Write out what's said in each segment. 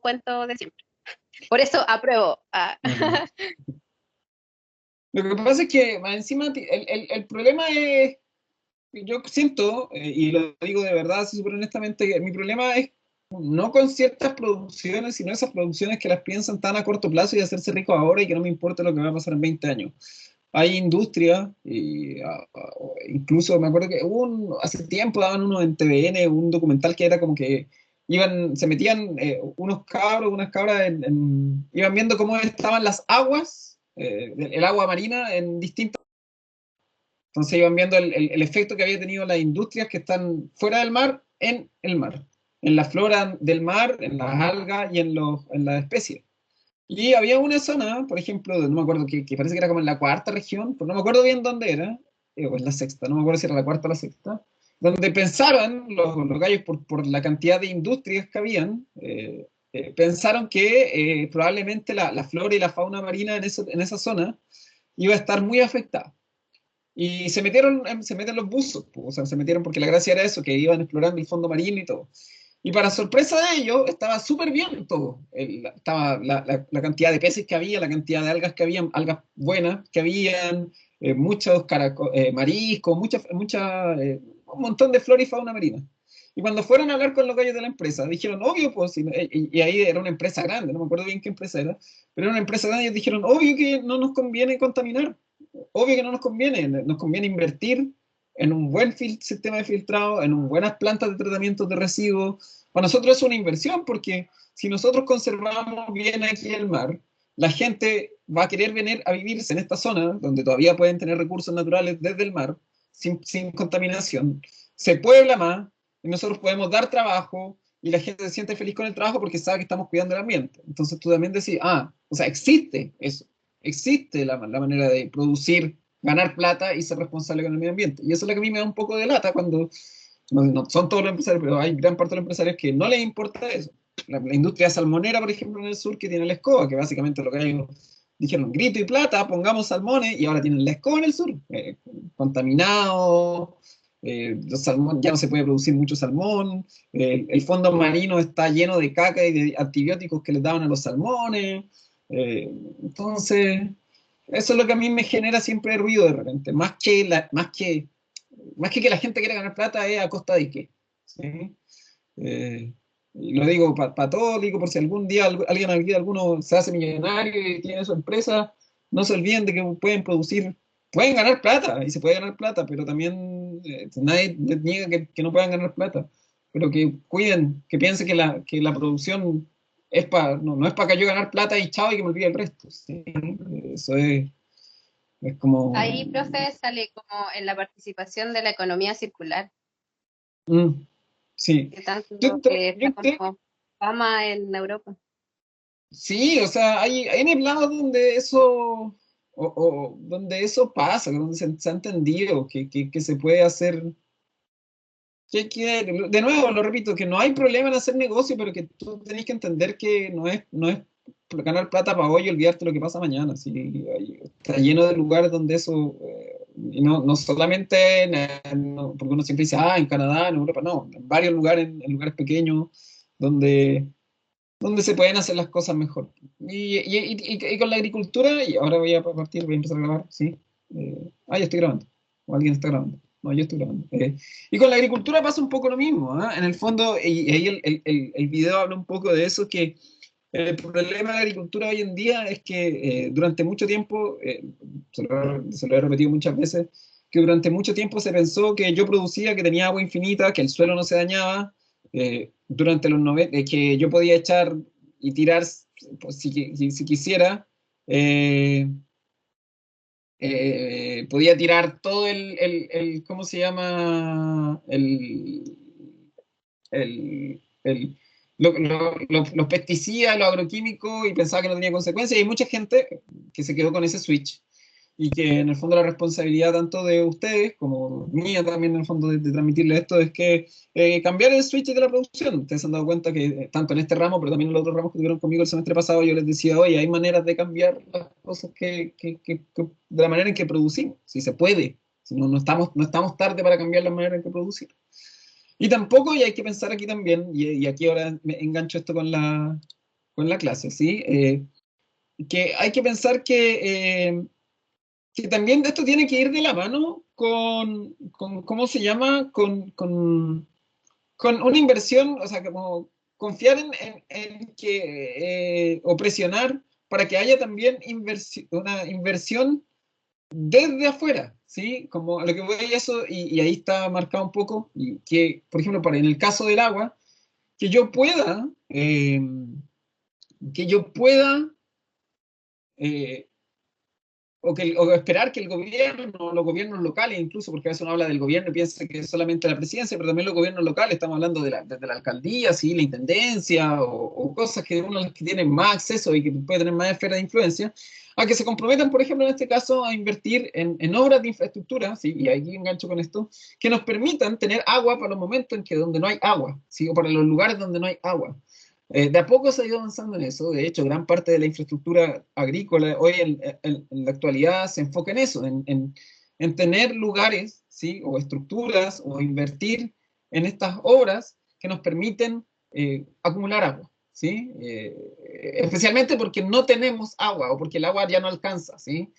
cuento de siempre. Por eso apruebo. Ujú. Lo que pasa es que más encima el problema es, yo siento, y lo digo de verdad, así súper honestamente, que mi problema es no con ciertas producciones, sino esas producciones que las piensan tan a corto plazo y hacerse rico ahora y que no me importa lo que va a pasar en 20 años. Hay industria, y, incluso me acuerdo que hace tiempo daban uno en TVN, un documental que era como que se metían unos cabros, unas cabras, iban viendo cómo estaban las aguas, el agua marina en distintos. Entonces iban viendo el efecto que había tenido las industrias que están fuera del mar en el mar, en la flora del mar, en las algas y en las especies. Y había una zona, por ejemplo, no me acuerdo, que parece que era como en la cuarta región, pero no me acuerdo bien dónde era, o en la sexta, no me acuerdo si era la cuarta o la sexta, donde pensaron los gallos, por la cantidad de industrias que habían, pensaron que probablemente la flora y la fauna marina en esa zona iba a estar muy afectada. Y se meten los buzos, po, o sea, se metieron porque la gracia era eso, que iban explorando el fondo marino y todo. Y para sorpresa de ellos, estaba súper bien todo. Estaba la cantidad de peces que había, la cantidad de algas que habían, algas buenas que habían, muchos mariscos, un montón de flora y fauna marina. Y cuando fueron a hablar con los gallos de la empresa, dijeron, obvio, pues, y ahí era una empresa grande, no me acuerdo bien qué empresa era, pero era una empresa grande y ellos dijeron, obvio que no nos conviene contaminar, obvio que no nos conviene invertir en un buen sistema de filtrado, en buenas plantas de tratamiento de residuos. Para nosotros es una inversión porque si nosotros conservamos bien aquí el mar, la gente va a querer venir a vivirse en esta zona donde todavía pueden tener recursos naturales desde el mar, sin contaminación. Se puebla más y nosotros podemos dar trabajo y la gente se siente feliz con el trabajo porque sabe que estamos cuidando el ambiente. Entonces tú también decís, o sea, existe eso, existe la manera de producir, ganar plata y ser responsable con el medio ambiente. Y eso es lo que a mí me da un poco de lata cuando, no son todos los empresarios, pero hay gran parte de los empresarios que no les importa eso. La industria salmonera, por ejemplo, en el sur, que tiene la escoba, que básicamente lo que ellos dijeron, grito y plata, pongamos salmones, y ahora tienen la escoba en el sur, contaminado, los salmón, ya no se puede producir mucho salmón, el fondo marino está lleno de caca y de antibióticos que les daban a los salmones, eh, entonces, eso es lo que a mí me genera siempre ruido de repente, más que la gente quiera ganar plata es a costa de qué. ¿Sí? Y lo digo para todo, digo por si algún día alguno se hace millonario y tiene su empresa, no se olviden de que pueden ganar plata, y se puede ganar plata, pero también nadie les niega que no puedan ganar plata, pero que cuiden, que piensen que la producción no es para que yo ganar plata y chao y que me olvide el resto. ¿Sí? Eso es como... Ahí, profe, sale como en la participación de la economía circular, mm, sí. que tanto Yo, que yo está entré como fama en Europa. Sí, o sea, hay lados donde donde eso pasa, donde se ha entendido que se puede hacer, de nuevo, lo repito, que no hay problema en hacer negocio, pero que tú tenés que entender que no es ganar plata para hoy y olvidarte lo que pasa mañana. ¿Sí? Está lleno de lugares donde eso, y no solamente, porque uno siempre dice, en Canadá, en Europa, no, en varios lugares, en lugares pequeños, donde se pueden hacer las cosas mejor. Y con la agricultura, y ahora voy a partir, voy a empezar a grabar, ¿sí? Ya estoy grabando. O alguien está grabando. No, yo estoy grabando. Y con la agricultura pasa un poco lo mismo, ¿ah? En el fondo, y ahí el video habla un poco de eso, que el problema de la agricultura hoy en día es que durante mucho tiempo, se lo he repetido muchas veces, que durante mucho tiempo se pensó que yo producía, que tenía agua infinita, que el suelo no se dañaba, durante los 90, que yo podía echar y tirar, pues, si quisiera, eh, podía tirar todo ¿cómo se llama? El- los pesticidas, los agroquímicos, y pensaba que no tenía consecuencias. Y hay mucha gente que se quedó con ese switch y que en el fondo la responsabilidad tanto de ustedes como mía también en el fondo de transmitirle esto es que cambiar el switch de la producción. Ustedes se han dado cuenta que tanto en este ramo, pero también en los otros ramos que tuvieron conmigo el semestre pasado, yo les decía, oye, hay maneras de cambiar las cosas de la manera en que producimos, si se puede, si no estamos tarde para cambiar la manera en que producimos. Y tampoco, y hay que pensar aquí también, y aquí ahora me engancho esto con la clase, ¿sí? Que hay que pensar que también esto tiene que ir de la mano con ¿cómo se llama? Con una inversión, o sea, como confiar en que, o presionar para que haya también una inversión desde afuera, ¿sí? Como a lo que voy eso, y ahí está marcado un poco, y que, por ejemplo, en el caso del agua, que yo pueda, que yo pueda eh, o esperar que el gobierno, los gobiernos locales, incluso, porque a veces uno habla del gobierno y piensa que es solamente la presidencia, pero también los gobiernos locales, estamos hablando desde la alcaldía, ¿sí? La intendencia, o cosas que uno que tienen más acceso y que puede tener más esfera de influencia, a que se comprometan, por ejemplo, en este caso, a invertir en obras de infraestructura, ¿sí? Y aquí engancho con esto, que nos permitan tener agua para los momentos en que donde no hay agua, ¿sí? O para los lugares donde no hay agua. De a poco se ha ido avanzando en eso. De hecho, gran parte de la infraestructura agrícola hoy en la actualidad se enfoca en eso, en tener lugares, ¿sí? O estructuras, o invertir en estas obras que nos permiten acumular agua, ¿sí? Especialmente porque no tenemos agua o porque el agua ya no alcanza, ¿sí?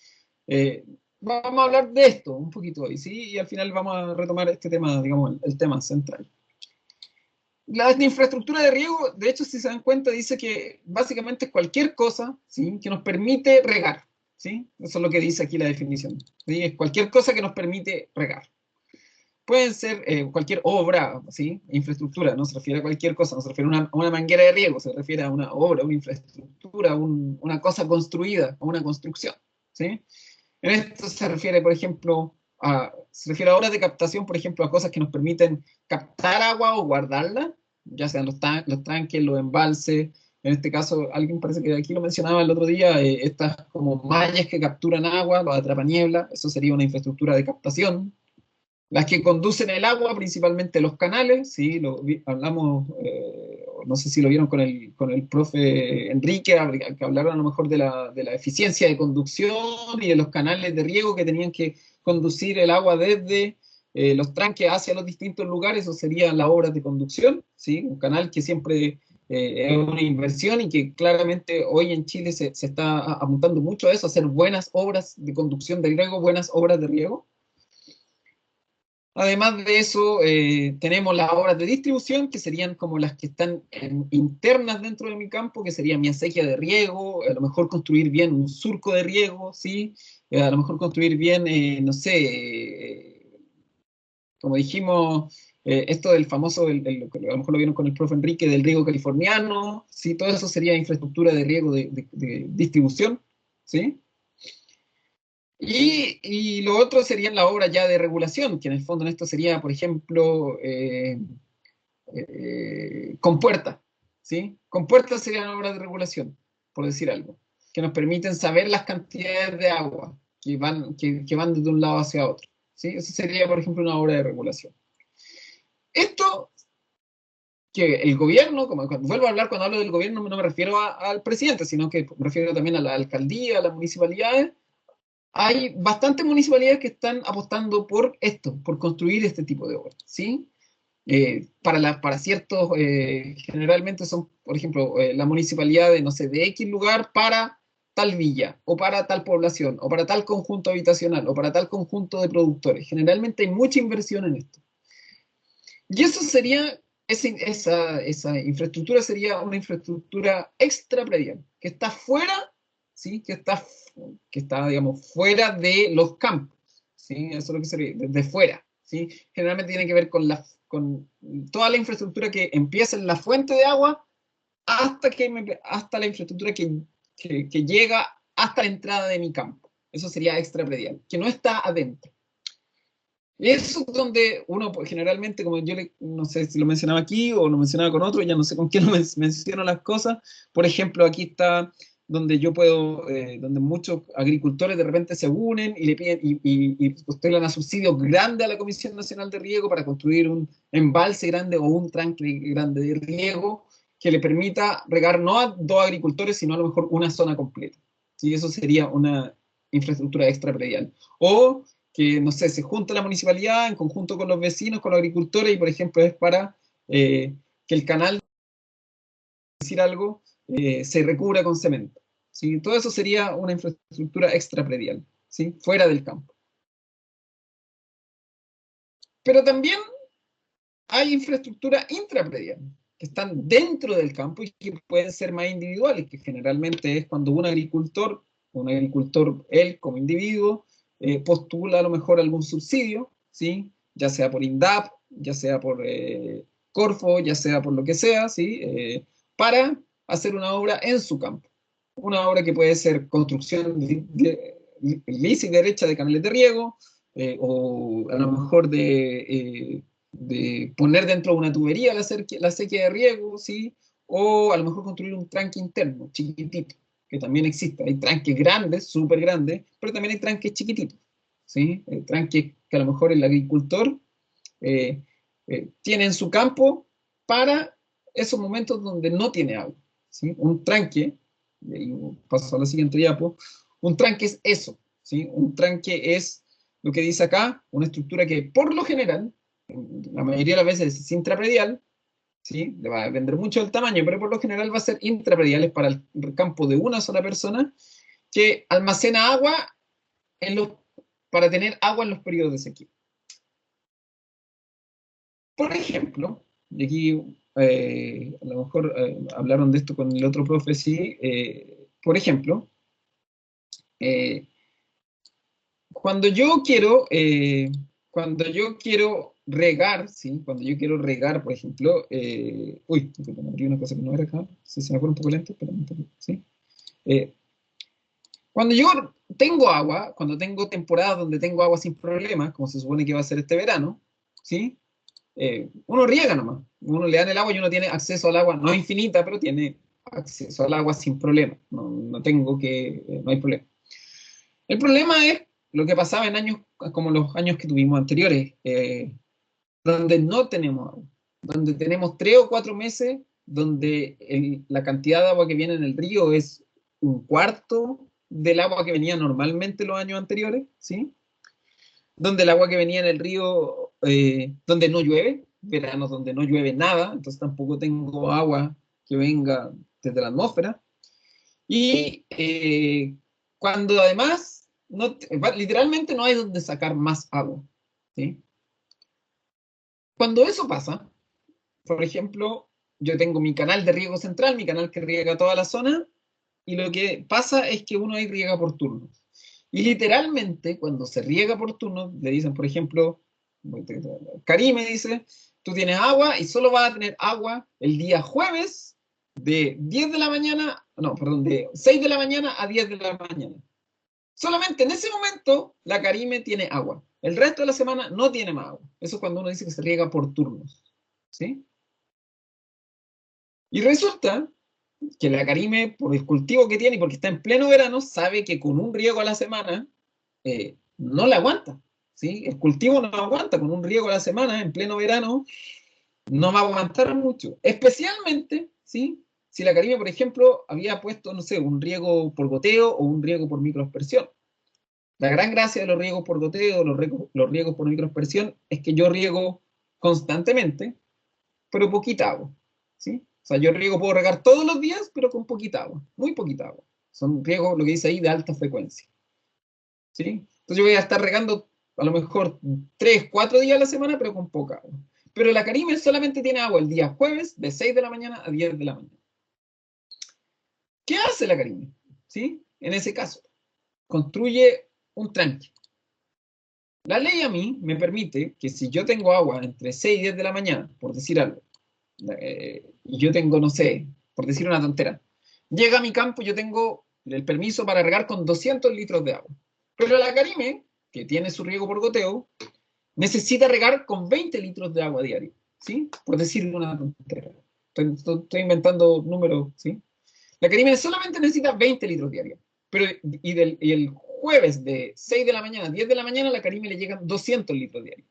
Vamos a hablar de esto un poquito hoy, ¿sí? Y al final vamos a retomar este tema, digamos, el tema central. La infraestructura de riego, de hecho, si se dan cuenta, dice que básicamente es cualquier cosa, ¿sí? Que nos permite regar, ¿sí? Eso es lo que dice aquí la definición, ¿sí? Es cualquier cosa que nos permite regar. Pueden ser cualquier obra, ¿sí? Infraestructura, no se refiere a cualquier cosa, no se refiere a una manguera de riego, se refiere a una obra, una infraestructura, una cosa construida, a una construcción, ¿sí? En esto se refiere, por ejemplo, se refiere a obras de captación, por ejemplo, a cosas que nos permiten captar agua o guardarla, ya sean los tanques, los embalses. En este caso, alguien parece que aquí lo mencionaba el otro día, estas como mallas que capturan agua, los atrapaniebla, eso sería una infraestructura de captación. Las que conducen el agua, principalmente los canales, ¿sí? Hablamos, no sé si lo vieron con el profe Enrique, que hablaron a lo mejor de la eficiencia de conducción y de los canales de riego que tenían que conducir el agua desde los tranques hacia los distintos lugares, eso serían las obras de conducción, ¿sí? Un canal que siempre es una inversión y que claramente hoy en Chile se está apuntando mucho a eso, a hacer buenas obras de conducción de riego, buenas obras de riego. Además de eso, tenemos las obras de distribución, que serían como las que están internas dentro de mi campo, que sería mi acequia de riego, a lo mejor construir bien un surco de riego, ¿sí? A lo mejor construir bien, no sé, como dijimos, esto del famoso, a lo mejor lo vieron con el profe Enrique, del riego californiano, ¿sí? Todo eso sería infraestructura de riego de distribución, ¿sí? Y lo otro serían las obras ya de regulación, que en el fondo en esto sería, por ejemplo, compuertas, ¿sí? Compuertas serían obras de regulación, por decir algo, que nos permiten saber las cantidades de agua que van desde un lado hacia otro, ¿sí? Eso sería, por ejemplo, una obra de regulación. Esto que el gobierno, como cuando vuelvo a hablar cuando hablo del gobierno, no me refiero al presidente, sino que me refiero también a la alcaldía, a las municipalidades. Hay bastantes municipalidades que están apostando por esto, por construir este tipo de obras, ¿sí? Para ciertos, generalmente son, por ejemplo, la municipalidad de, no sé, de X lugar para tal villa, o para tal población, o para tal conjunto habitacional, o para tal conjunto de productores. Generalmente hay mucha inversión en esto. Y eso sería, esa infraestructura sería una infraestructura extra predial, que está fuera, ¿sí? Que está, digamos, fuera de los campos, ¿sí? Eso es lo que sería, desde fuera, ¿sí? Generalmente tiene que ver con toda la infraestructura que empieza en la fuente de agua hasta la infraestructura que llega hasta la entrada de mi campo. Eso sería extra predial, que no está adentro. Y eso es donde uno, pues, generalmente, como no sé si lo mencionaba aquí o lo mencionaba con otro, ya no sé con quién lo menciono las cosas. Por ejemplo, aquí está donde yo puedo, donde muchos agricultores de repente se unen y le piden y postulan a subsidios grandes a la Comisión Nacional de Riego para construir un embalse grande o un tranque grande de riego que le permita regar no a dos agricultores, sino a lo mejor una zona completa. ¿Sí? Eso sería una infraestructura extra predial. O que, no sé, se junta la municipalidad en conjunto con los vecinos, con los agricultores, y por ejemplo es para que el canal, decir algo, se recubra con cemento. ¿Sí? Todo eso sería una infraestructura extrapredial, ¿sí? Fuera del campo. Pero también hay infraestructura intrapredial, que están dentro del campo y que pueden ser más individuales, que generalmente es cuando un agricultor, él como individuo, postula a lo mejor algún subsidio, ¿sí? Ya sea por INDAP, ya sea por Corfo, ya sea por lo que sea, ¿sí? Para hacer una obra en su campo. Una obra que puede ser construcción lisa y derecha de canales de riego, o a lo mejor de poner dentro de una tubería la sequía de riego, ¿sí? O a lo mejor construir un tranque interno, chiquitito, que también existe. Hay tranques grandes, súper grandes, pero también hay tranques chiquititos, ¿sí? Tranques que a lo mejor el agricultor eh, tiene en su campo para esos momentos donde no tiene agua, ¿sí? Un tranque, y ahí paso a la siguiente diapo, un tranque es eso, ¿sí? Un tranque es lo que dice acá, una estructura que por lo general, la mayoría de las veces es intrapredial, ¿sí? Le va a depender mucho del tamaño, pero por lo general va a ser intrapredial, es para el campo de una sola persona, que almacena agua en los, para tener agua en los periodos de sequía. Por ejemplo, y aquí a lo mejor hablaron de esto con el otro profe, sí, por ejemplo, eh, cuando yo quiero, cuando yo quiero regar, ¿sí? Cuando yo quiero regar, por ejemplo, uy, me abrí una cosa que no era acá, si se me pone un poco lento, pero un poco, ¿sí? Eh, Cuando yo tengo agua, cuando tengo temporadas donde tengo agua sin problemas, como se supone que va a ser este verano, ¿sí? Uno riega nomás, uno le da el agua y uno tiene acceso al agua, no infinita, pero tiene acceso al agua sin problema, no tengo que, no hay problema. El problema es lo que pasaba en años como los años que tuvimos anteriores, donde no tenemos agua, donde tenemos 3 o 4 meses, donde la cantidad de agua que viene en el río es un cuarto del agua que venía normalmente los años anteriores, ¿sí? Donde el agua que venía en el río, donde no llueve, veranos donde no llueve nada, entonces tampoco tengo agua que venga desde la atmósfera. Y cuando además, literalmente no hay donde sacar más agua, ¿sí? Cuando eso pasa, por ejemplo, yo tengo mi canal de riego central, mi canal que riega toda la zona, y lo que pasa es que uno ahí riega por turnos. Y literalmente, cuando se riega por turnos, le dicen, por ejemplo, Karime dice, tú tienes agua y solo vas a tener agua el día jueves de 10 de la mañana, no, perdón, de 6 de la mañana a 10 de la mañana. Solamente en ese momento la Karime tiene agua. El resto de la semana no tiene más agua. Eso es cuando uno dice que se riega por turnos. ¿Sí? Y resulta que la Karime, por el cultivo que tiene y porque está en pleno verano, sabe que con un riego a la semana no la aguanta. ¿Sí? El cultivo no aguanta con un riego a la semana en pleno verano, no va a aguantar mucho. Especialmente, ¿sí? Si la Karime, por ejemplo, había puesto, no sé, un riego por goteo o un riego por microaspersión. La gran gracia de los riegos por goteo, los riegos por microaspersión, es que yo riego constantemente, pero poquita agua. ¿Sí? O sea, yo riego, puedo regar todos los días, pero con poquita agua, muy poquita agua. Son riegos, lo que dice ahí, de alta frecuencia. ¿Sí? Entonces yo voy a estar regando a lo mejor 3, 4 días a la semana, pero con poca agua. Pero la Carime solamente tiene agua el día jueves de 6 de la mañana a 10 de la mañana. ¿Qué hace la Carime? ¿Sí? En ese caso, construye un tranque. La ley a mí me permite que si yo tengo agua entre 6 y 10 de la mañana, por decir algo, y yo tengo, no sé, por decir una tontera, llega a mi campo, yo tengo el permiso para regar con 200 litros de agua. Pero la Carime, que tiene su riego por goteo, necesita regar con 20 litros de agua diario, ¿sí? Por decir una tontera. Estoy inventando números, ¿sí? La Carime solamente necesita 20 litros diarios. Pero, y el jueves de 6 de la mañana a 10 de la mañana, a la Carime le llegan 200 litros diarios.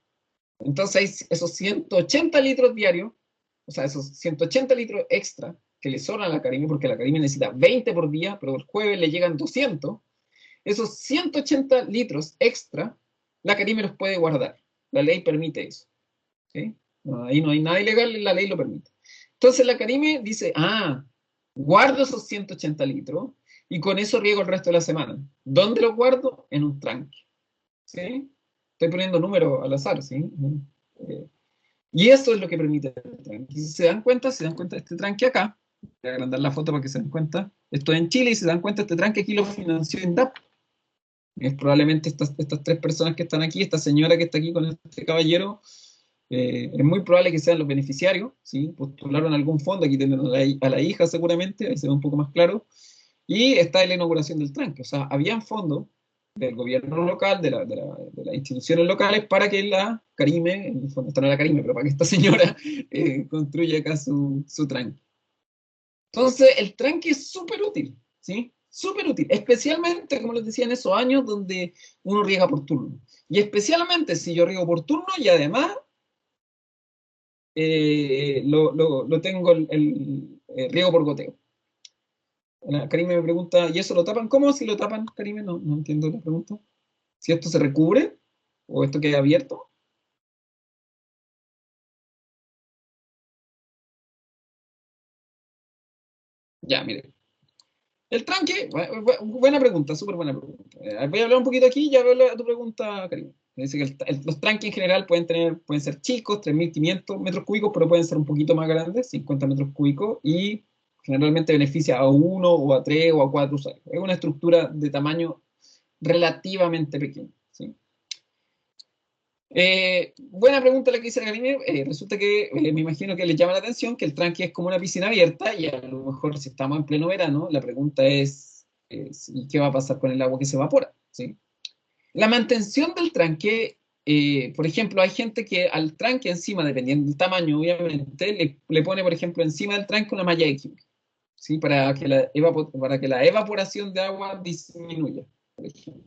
Entonces hay esos 180 litros diarios, o sea, esos 180 litros extra que le sobran a la Carime, porque la Carime necesita 20 por día, pero el jueves le llegan 200, esos 180 litros extra, la Carime los puede guardar. La ley permite eso. ¿Sí? No, ahí no hay nada ilegal, la ley lo permite. Entonces la Carime dice, guardo esos 180 litros y con eso riego el resto de la semana. ¿Dónde los guardo? En un tranque. ¿Sí? Estoy poniendo números al azar, ¿sí? Eh, y eso es lo que permite el tranque. Si se dan cuenta de este tranque acá, voy a agrandar la foto para que se den cuenta. Esto es en Chile y se dan cuenta, este tranque aquí lo financió INDAP. Es probablemente estas tres personas que están aquí, esta señora que está aquí con este caballero, es muy probable que sean los beneficiarios, ¿sí? Postularon algún fondo, aquí tienen a la hija seguramente, ahí se ve un poco más claro, y está en la inauguración del tranque, o sea, habían fondos del gobierno local, de las instituciones locales, para que la Carime, en el fondo está no la Carime, pero para que esta señora construya acá su tranque. Entonces, el tranque es súper útil, ¿sí? Súper útil, especialmente, como les decía, en esos años donde uno riega por turno. Y especialmente si yo riego por turno y además lo tengo riego por goteo. Karime me pregunta, ¿y eso lo tapan? ¿Cómo si lo tapan, Karime? No, no entiendo la pregunta. ¿Si esto se recubre o esto queda abierto? Ya, mire. El tranque, buena pregunta, súper buena pregunta. Voy a hablar un poquito aquí y ya veo tu pregunta, Karime. Dice que los tranques en general pueden ser chicos, 3.500 metros cúbicos, pero pueden ser un poquito más grandes, 50 metros cúbicos, y generalmente beneficia a uno o a tres o a cuatro usuarios. Es una estructura de tamaño relativamente pequeño, ¿sí? Buena pregunta la que hice Karime. Resulta que me imagino que les llama la atención que el tranque es como una piscina abierta y a lo mejor si estamos en pleno verano, la pregunta es ¿y qué va a pasar con el agua que se evapora? ¿Sí? La mantención del tranque, por ejemplo, hay gente que al tranque encima, dependiendo del tamaño, obviamente, le pone, por ejemplo, encima del tranque una malla de química, ¿sí? Para que la evaporación de agua disminuya, por ejemplo.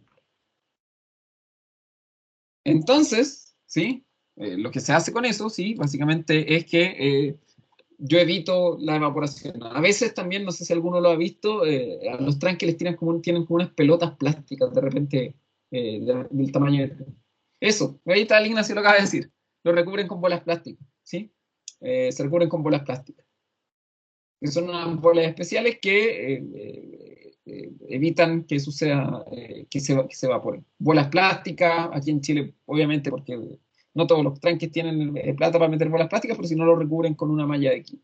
Entonces, ¿sí? Lo que se hace con eso, sí, básicamente es que yo evito la evaporación. A veces también, no sé si alguno lo ha visto, a los tranques les tienen como unas pelotas plásticas de repente del tamaño de... Eso, ahí está el Ignacio lo acaba de decir. Lo recubren con bolas plásticas, ¿sí? Se recubren con bolas plásticas. Que son unas bolas especiales que evitan que suceda, que se evaporen. Bolas plásticas, aquí en Chile, obviamente, porque no todos los tranques tienen plata para meter bolas plásticas, pero si no lo recubren con una malla de aquí.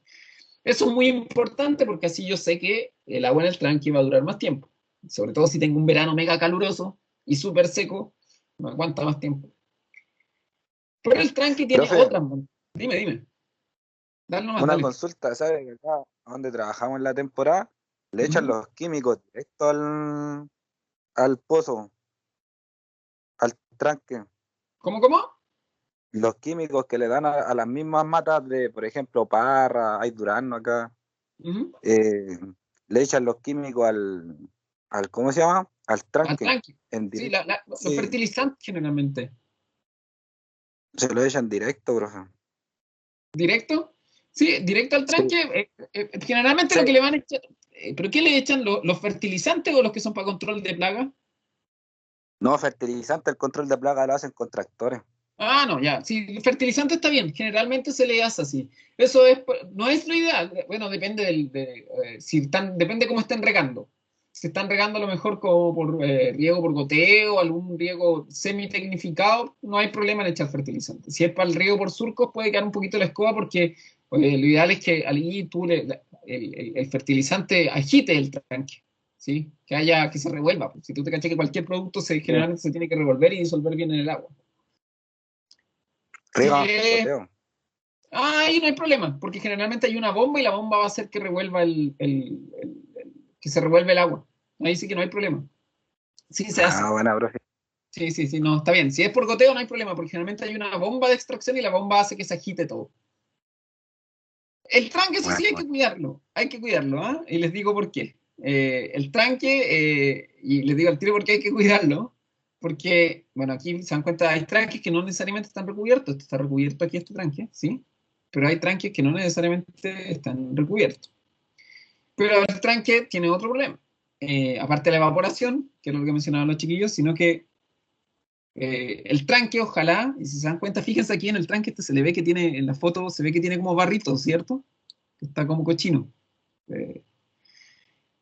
Eso es muy importante porque así yo sé que el agua en el tranque va a durar más tiempo. Sobre todo si tengo un verano mega caluroso y súper seco, me aguanta más tiempo. Pero el tranque tiene Profe, otras. Dime, dime. Dale nomás, una dale. consulta, ¿sabe que acá donde trabajamos en la temporada le echan Ujú. los químicos directo al pozo, al tranque? ¿Cómo, cómo? Los químicos que le dan a las mismas matas de, por ejemplo, parra, hay durazno acá, Ujú. eh, le echan los químicos ¿cómo se llama? Al Al tranque, tranque. en Sí, directo. los Sí, fertilizantes generalmente. se lo echan directo, profe. ¿Directo? Sí, directo al Sí, tranque. Generalmente sí. lo que le van a echar. ¿Pero qué le echan? ¿Los fertilizantes o los que son para control de plagas? No, fertilizante, el control de plaga lo hacen con tractores. Ah, no, ya. Sí, el fertilizante está bien. Generalmente se le hace así. Eso es, no es lo ideal. Bueno, depende si depende cómo estén regando. Si están regando a lo mejor como por riego por goteo, algún riego semi-tecnificado, no hay problema en echar fertilizante. Si es para el riego por surcos, puede quedar un poquito la escoba porque lo ideal es que allí el fertilizante agite el tanque, ¿sí? Que se revuelva. Si tú te cachas que cualquier producto Sí. generalmente se tiene que revolver y disolver bien en el agua. Si Riega, es... goteo. ahí no hay problema, porque generalmente hay una bomba y la bomba va a hacer que revuelva que se revuelve el agua. Ahí sí que no hay problema. Sí se hace. Ah, buena, profe. Sí, sí, sí, no, está bien. Si es por goteo no hay problema, porque generalmente hay una bomba de extracción y la bomba hace que se agite todo. El tranque, eso Bueno, sí, bueno. hay que cuidarlo, ¿ah? Y les digo por qué. El tranque, y les digo al tiro por qué hay que cuidarlo, porque, bueno, aquí se dan cuenta, hay tranques que no necesariamente están recubiertos. Esto está recubierto aquí, este tranque, ¿sí? Pero hay tranques que no necesariamente están recubiertos. Pero el tranque tiene otro problema. Aparte de la evaporación, que es lo que mencionaban los chiquillos, sino que el tranque, ojalá, y si se dan cuenta, fíjense aquí en el tranque, este se le ve que tiene, en la foto, se ve que tiene como barritos, ¿cierto? Que está como cochino. Eh,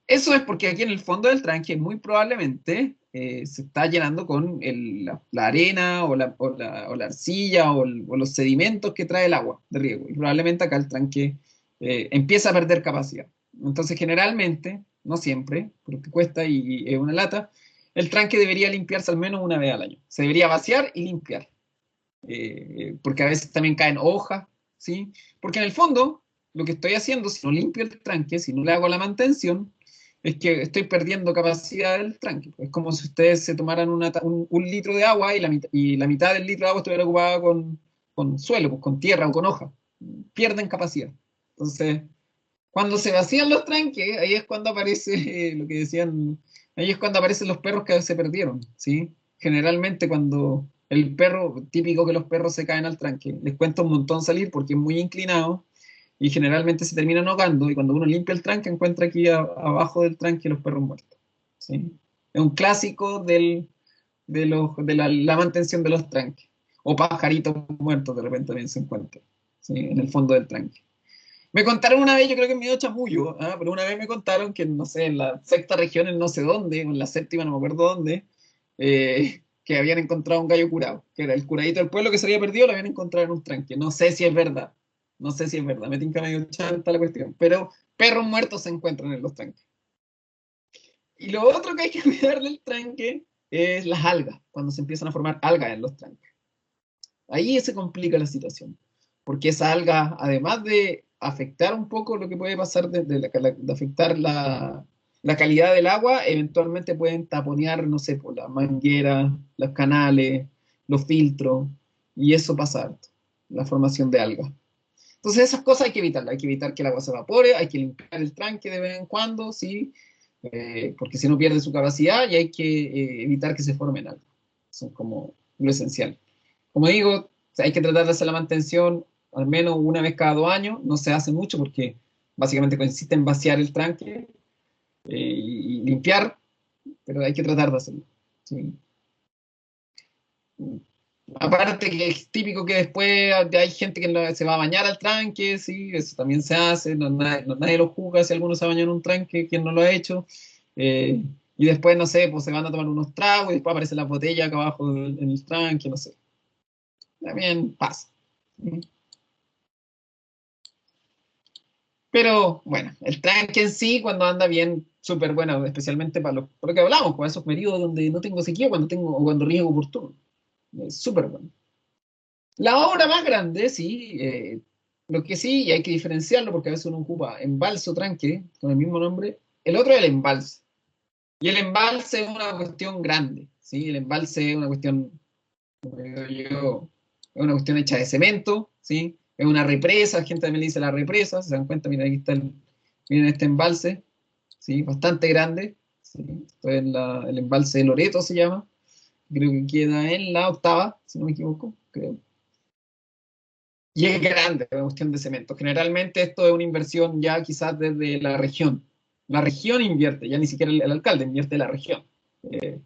Eso es porque aquí en el fondo del tranque muy probablemente se está llenando con la arena o la arcilla o los sedimentos que trae el agua de riego. Y probablemente acá el tranque empieza a perder capacidad. Entonces, generalmente, no siempre, porque cuesta y es una lata, el tranque debería limpiarse al menos una vez al año. Se debería vaciar y limpiar. Porque a veces también caen hojas, ¿sí? Porque en el fondo, lo que estoy haciendo, si no limpio el tranque, si no le hago la mantención, es que estoy perdiendo capacidad del tranque. Es como si ustedes se tomaran un litro de agua y la mitad del litro de agua estuviera ocupada con suelo, pues, con tierra o con hoja. Pierden capacidad. Entonces, cuando se vacían los tranques, ahí es cuando aparece lo que decían, ahí es cuando aparecen los perros que se perdieron, ¿sí? Generalmente cuando el perro, típico que los perros se caen al tranque, les cuesta un montón salir porque es muy inclinado y generalmente se terminan ahogando y cuando uno limpia el tranque encuentra aquí abajo del tranque los perros muertos, ¿sí? Es un clásico de la mantención de los tranques. O pajaritos muertos de repente también se encuentran, ¿sí? En el fondo del tranque. Me contaron una vez, yo creo que me dio chamullo, pero una vez me contaron que, no sé, en la sexta región, en no sé dónde, o en la séptima, no me acuerdo dónde, que habían encontrado un gallo curado, que era el curadito del pueblo que se había perdido, lo habían encontrado en un tranque. No sé si es verdad, no sé si es verdad, me tinca medio chanta la cuestión, pero perros muertos se encuentran en los tranques. Y lo otro que hay que cuidar del tranque es las algas, cuando se empiezan a formar algas en los tranques. Ahí se complica la situación, porque esa alga, además de afectar un poco lo que puede pasar de afectar la calidad del agua, eventualmente pueden taponear, no sé, por las mangueras, los canales, los filtros, y eso pasa harto, la formación de algas. Entonces esas cosas hay que evitar que el agua se evapore, hay que limpiar el tranque de vez en cuando, ¿sí? Porque si no pierde su capacidad y hay que evitar que se formen algas. Son como lo esencial. Como digo, hay que tratar de hacer la mantención al menos una vez cada 2 años. No se hace mucho porque básicamente consiste en vaciar el tranque y limpiar, pero hay que tratar de hacerlo. ¿Sí? Aparte que es típico que después hay gente que se va a bañar al tranque, sí, eso también se hace, nadie lo juzga si alguno se baña en un tranque, quien no lo ha hecho. Eh, y después, no sé, pues se van a tomar unos tragos y después aparece la botella acá abajo en el tranque, no sé. También pasa. ¿Sí? Pero bueno, el tranque en sí, cuando anda bien, súper bueno, especialmente por lo que hablamos, con esos periodos donde no tengo sequía, o cuando riego por turno. Es súper bueno. La obra más grande, sí, lo que sí, y hay que diferenciarlo porque a veces uno ocupa embalse o tranque, con el mismo nombre, el otro es el embalse. Y el embalse es una cuestión grande, ¿sí? El embalse es una cuestión, como digo yo, es una cuestión hecha de cemento, ¿sí? Es una represa, la gente también le dice la represa, se dan cuenta, miren, aquí está miren este embalse, ¿sí? Bastante grande, ¿sí? Esto es el embalse de Loreto se llama, creo que queda en la octava, si no me equivoco, creo. Y es grande, es una cuestión de cemento. Generalmente esto es una inversión ya quizás desde la región. La región invierte, ya ni siquiera el alcalde invierte la región. Eh,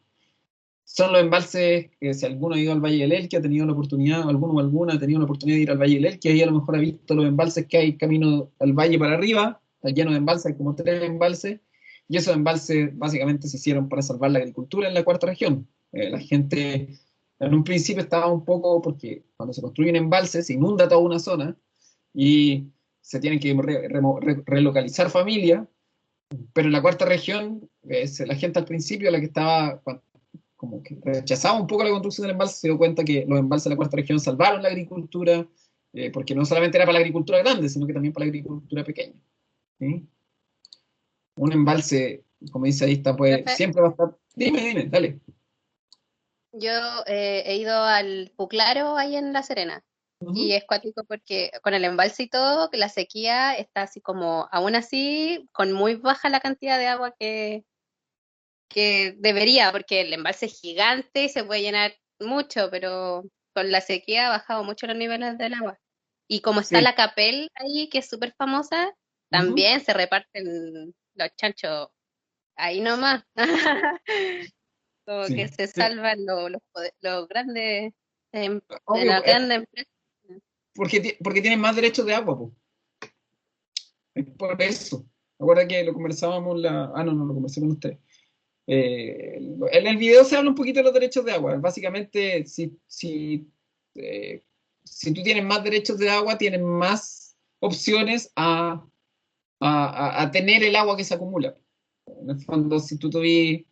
Son los embalses, que si alguno ha ido al Valle del Elqui, ha tenido la oportunidad, o alguno o alguna ha tenido la oportunidad de ir al Valle del Elqui, ahí a lo mejor ha visto los embalses que hay camino al valle para arriba, está lleno de embalses, hay como 3 embalses, y esos embalses básicamente se hicieron para salvar la agricultura en la cuarta región. La gente en un principio estaba un poco, porque cuando se construyen embalses se inunda toda una zona y se tienen que relocalizar familias, pero en la cuarta región, la gente al principio, la que estaba como que rechazaba un poco la construcción del embalse, se dio cuenta que los embalses de la cuarta región salvaron la agricultura, porque no solamente era para la agricultura grande, sino que también para la agricultura pequeña. ¿Sí? Un embalse, como dice ahí, está, pues, Profe, siempre va a estar. Dime, dale. yo he ido al Puclaro ahí en La Serena y Ujú. es cuático porque con el embalse y todo, que la sequía está así como, aún así, con muy baja la cantidad de agua que debería, porque el embalse es gigante y se puede llenar mucho, pero con la sequía ha bajado mucho los niveles del agua. Y como está Sí. la Capel ahí, que es súper famosa, Ujú. también se reparten los chanchos ahí nomás. Como que Sí. se salvan los grandes, de Obvio, las grandes empresas. porque tienen más derechos de agua, po. Es por eso. Acuerda que lo conversábamos no lo conversé con usted. En el video se habla un poquito de los derechos de agua. Básicamente, si tú tienes más derechos de agua, tienes más opciones a tener el agua que se acumula. En el fondo, si tú tenés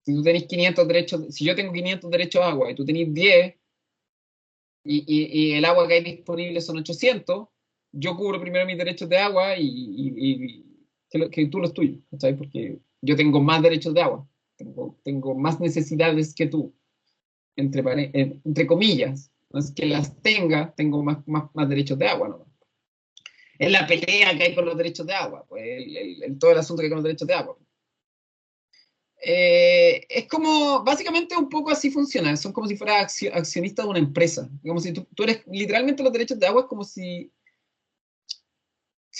500 derechos, si yo tengo 500 derechos de agua y tú tenés 10 y el agua que hay disponible son 800, yo cubro primero mis derechos de agua que tú los tuyos, ¿sabes? Porque yo tengo más derechos de agua, tengo más necesidades que tú, entre comillas. No es que las tengo más derechos de agua, ¿no? Es la pelea que hay con los derechos de agua, pues todo el asunto que hay con los derechos de agua. Es como, básicamente un poco así funciona, son como si fueras accionista de una empresa, como si tú eres, literalmente los derechos de agua es como si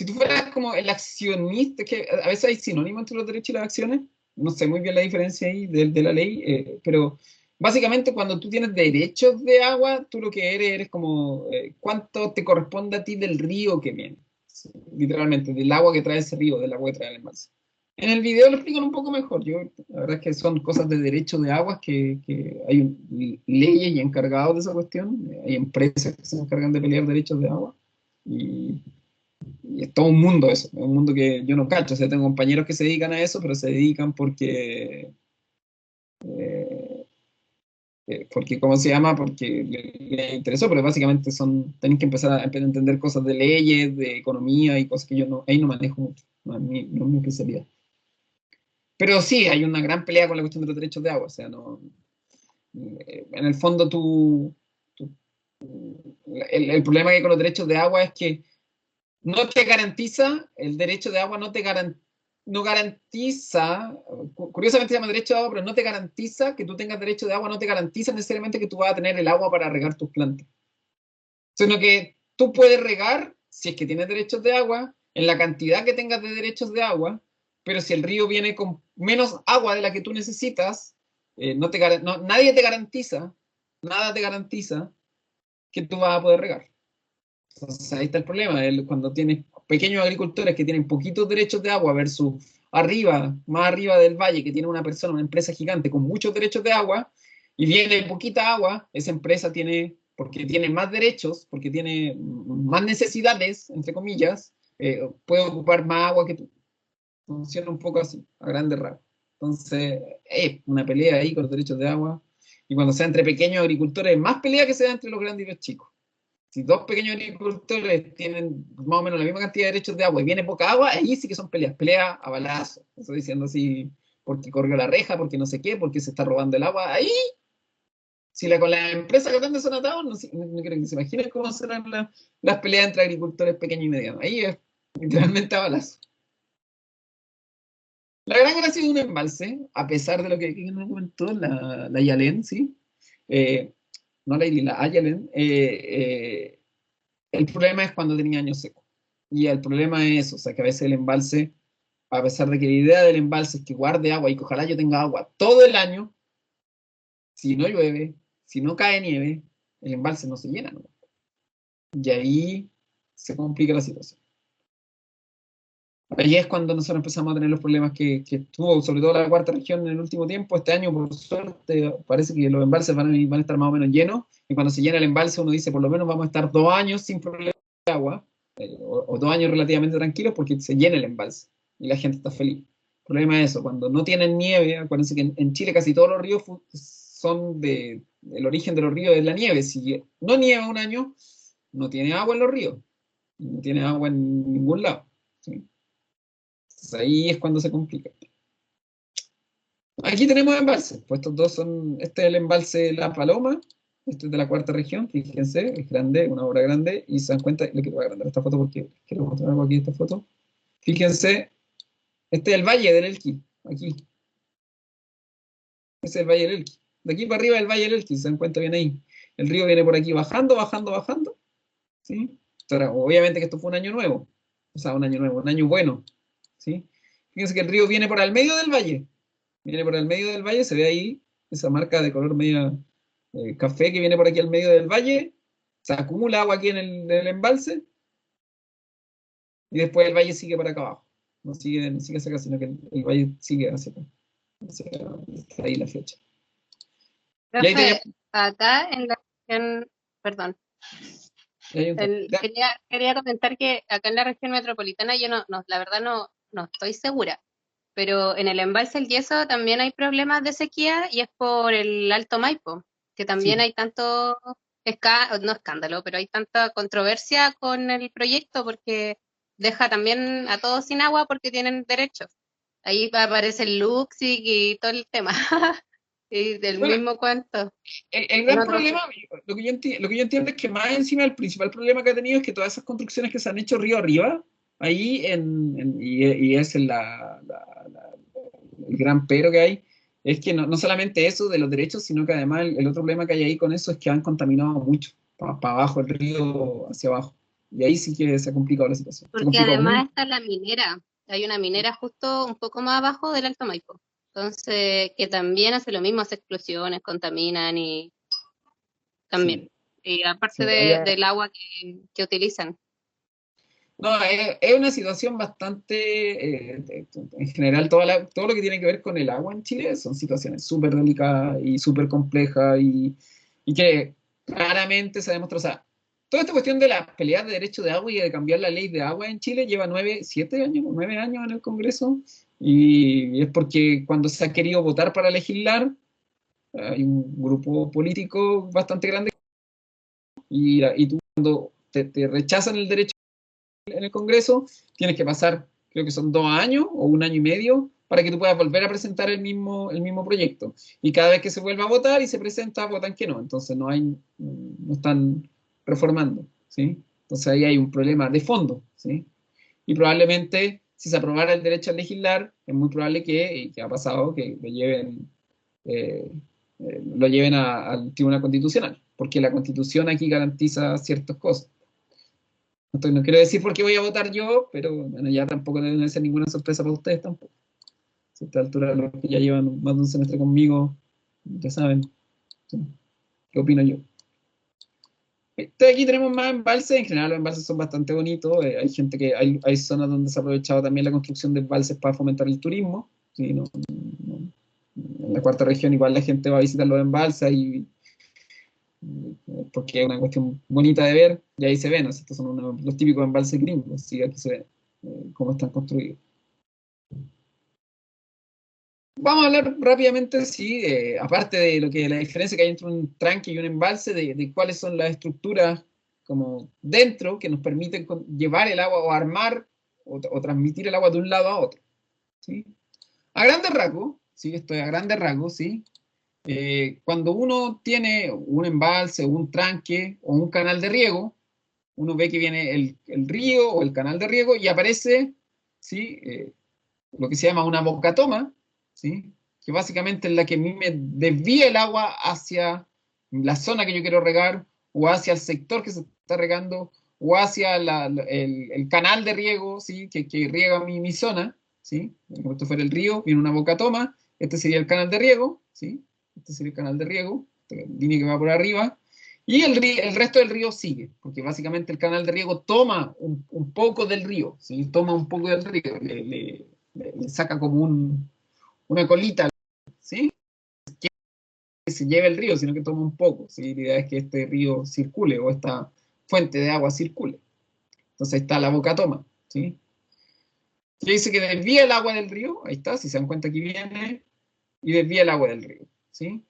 tú fueras como el accionista, que a veces hay sinónimo entre los derechos y las acciones, no sé muy bien la diferencia ahí de la ley, pero básicamente cuando tú tienes derechos de agua, tú lo que eres como cuánto te corresponde a ti del río que viene, sí, literalmente, del agua que trae ese río, del agua que trae el embalse. En el video lo explican un poco mejor. La verdad es que son cosas de derecho de aguas que hay leyes y encargados de esa cuestión. Hay empresas que se encargan de pelear derechos de agua. Y, y es todo un mundo eso. Es un mundo que yo no cacho. O sea, tengo compañeros que se dedican a eso, pero se dedican eh, porque ¿cómo se llama? Porque le interesó, pero básicamente tienen que empezar a entender cosas de leyes, de economía y cosas que yo ahí no manejo mucho. No es mi especialidad. Pero sí, hay una gran pelea con la cuestión de los derechos de agua. O sea, no, en el fondo el problema que hay con los derechos de agua es que no te garantiza, el derecho de agua no garantiza, curiosamente se llama derecho de agua, pero no te garantiza que tú tengas derecho de agua, no te garantiza necesariamente que tú vas a tener el agua para regar tus plantas. Sino que tú puedes regar, si es que tienes derechos de agua, en la cantidad que tengas de derechos de agua, pero si el río viene con menos agua de la que tú necesitas, nadie te garantiza, nada te garantiza que tú vas a poder regar. Entonces ahí está el problema, cuando tienes pequeños agricultores que tienen poquitos derechos de agua versus más arriba del valle, que tiene una persona, una empresa gigante con muchos derechos de agua, y viene poquita agua, esa empresa porque tiene más derechos, porque tiene más necesidades, entre comillas, puede ocupar más agua que tú. Funciona un poco así, a grandes rasgos. Entonces, es una pelea ahí con los derechos de agua. Y cuando sea entre pequeños agricultores, más pelea que sea entre los grandes y los chicos. Si dos pequeños agricultores tienen más o menos la misma cantidad de derechos de agua y viene poca agua, ahí sí que son peleas a balazo. Estoy diciendo así, porque corrió la reja, porque no sé qué, porque se está robando el agua. Ahí, si con la empresa que grandes son atados, no creo que se imaginen cómo serán las peleas entre agricultores pequeños y medianos. Ahí es literalmente a balazo. La gran gracia de un embalse, a pesar de lo que nos comentó la Yalen, ¿sí? No la Ili, la Ayalen, el problema es cuando tenía años secos. Y el problema es eso, o sea, que a veces el embalse, a pesar de que la idea del embalse es que guarde agua y que ojalá yo tenga agua todo el año, si no llueve, si no cae nieve, el embalse no se llena, ¿no? Y ahí se complica la situación. Ahí es cuando nosotros empezamos a tener los problemas que tuvo, sobre todo la cuarta región en el último tiempo. Este año, por suerte, parece que los embalses van a estar más o menos llenos. Y cuando se llena el embalse, uno dice, por lo menos vamos a estar 2 años sin problema de agua, o 2 años relativamente tranquilos, porque se llena el embalse y la gente está feliz. El problema es eso, cuando no tienen nieve, acuérdense que en Chile casi todos los ríos el origen de los ríos es la nieve. Si no nieva un año, no tiene agua en los ríos, no tiene agua en ningún lado, ¿sí? Ahí es cuando se complica. Aquí tenemos embalses, pues estos dos este es el embalse La Paloma, este es de la cuarta región, fíjense, es grande, una obra grande, y se dan cuenta, le quiero agrandar esta foto porque quiero mostrar algo aquí, esta foto. Fíjense, este es el Valle del Elqui, aquí. Este es el Valle del Elqui. De aquí para arriba es el Valle del Elqui, se dan cuenta bien ahí. El río viene por aquí bajando, bajando, bajando, ¿sí? Ahora, obviamente que esto fue un año nuevo, o sea, un año nuevo, un año bueno, ¿sí? Fíjense que el río viene por al medio del valle, viene por el medio del valle, se ve ahí esa marca de color media café que viene por aquí al medio del valle, se acumula agua aquí en el embalse y después el valle sigue para acá abajo. no sigue hacia acá, sino que el valle sigue hacia acá. Está ahí la flecha. Y ahí Profe, acá en la región, perdón, hay un quería comentar que acá en la región metropolitana yo la verdad no estoy segura, pero en el embalse El Yeso también hay problemas de sequía y es por el Alto Maipo, que también sí. hay tanto, no escándalo, pero hay tanta controversia con el proyecto porque deja también a todos sin agua porque tienen derechos. Ahí aparece el Luxic y todo el tema, y del Bueno, mismo cuento. el En gran otro, problema, lo que yo entiendo es que más encima el principal problema que ha tenido es que todas esas construcciones que se han hecho río arriba, ahí y es el gran pero que hay, es que no solamente eso de los derechos, sino que además el otro problema que hay ahí con eso es que han contaminado mucho, para abajo, el río hacia abajo. Y ahí sí que se ha complicado la situación. Se porque complicó además mucho. está la minera, hay una minera justo un poco más abajo del Alto Maipo. Entonces, que también hace lo mismo, hace explosiones, contaminan y también. Sí, Y aparte sí, allá. del agua que utilizan. No, es una situación bastante, en general, todo lo que tiene que ver con el agua en Chile son situaciones súper delicadas y súper complejas y que claramente se demostró, o sea, toda esta cuestión de las peleas de derecho de agua y de cambiar la ley de agua en Chile lleva 7 años, 9 años en el Congreso y es porque cuando se ha querido votar para legislar, hay un grupo político bastante grande y tú cuando te rechazan el derecho en el Congreso, tienes que pasar, creo que son 2 años o un año y medio para que tú puedas volver a presentar el mismo proyecto. Y cada vez que se vuelva a votar y se presenta, votan que no. Entonces no están reformando, ¿sí? Entonces ahí hay un problema de fondo, ¿sí? Y probablemente, si se aprobara el derecho a legislar, es muy probable que ha pasado, que eh, lo lleven al Tribunal Constitucional, porque la Constitución aquí garantiza ciertas cosas. No quiero decir por qué voy a votar yo, pero bueno, ya tampoco debe ser ninguna sorpresa para ustedes tampoco. A esta altura, los que ya llevan más de un semestre conmigo, ya saben, ¿sí? ¿Qué opino yo? Aquí tenemos más embalses, en general los embalses son bastante bonitos, hay gente hay zonas donde se ha aprovechado también la construcción de embalses para fomentar el turismo, ¿sí? En la cuarta región igual la gente va a visitar los embalses porque es una cuestión bonita de ver, y ahí se ven, ¿no? Estos son los típicos embalses gringos, ¿sí? Aquí se ve cómo están construidos. Vamos a hablar rápidamente, sí, aparte de lo que la diferencia que hay entre un tranque y un embalse, de cuáles son las estructuras como dentro que nos permiten llevar el agua o armar o transmitir el agua de un lado a otro, ¿sí? A grandes rasgos, sí, esto es a grandes rasgos, sí. Cuando uno tiene un embalse, un tranque o un canal de riego, uno ve que viene el río o el canal de riego y aparece, ¿sí? Lo que se llama una bocatoma, ¿sí? Que básicamente es la que a mí me desvía el agua hacia la zona que yo quiero regar, o hacia el sector que se está regando, o hacia el canal de riego, ¿sí? Que riega mi zona, ¿sí? Como esto fuera el río, viene una bocatoma, este sería el canal de riego, ¿sí? Este sería el canal de riego, línea que va por arriba, y el resto del río sigue, porque básicamente el canal de riego toma un poco del río, ¿sí? Toma un poco del río, le saca como una colita, ¿sí? Que se lleve el río, sino que toma un poco, ¿sí? La idea es que este río circule o esta fuente de agua circule. Entonces ahí está la boca toma, ¿sí? Que dice que desvía el agua del río, ahí está, si se dan cuenta aquí viene, y desvía el agua del río, ¿sí?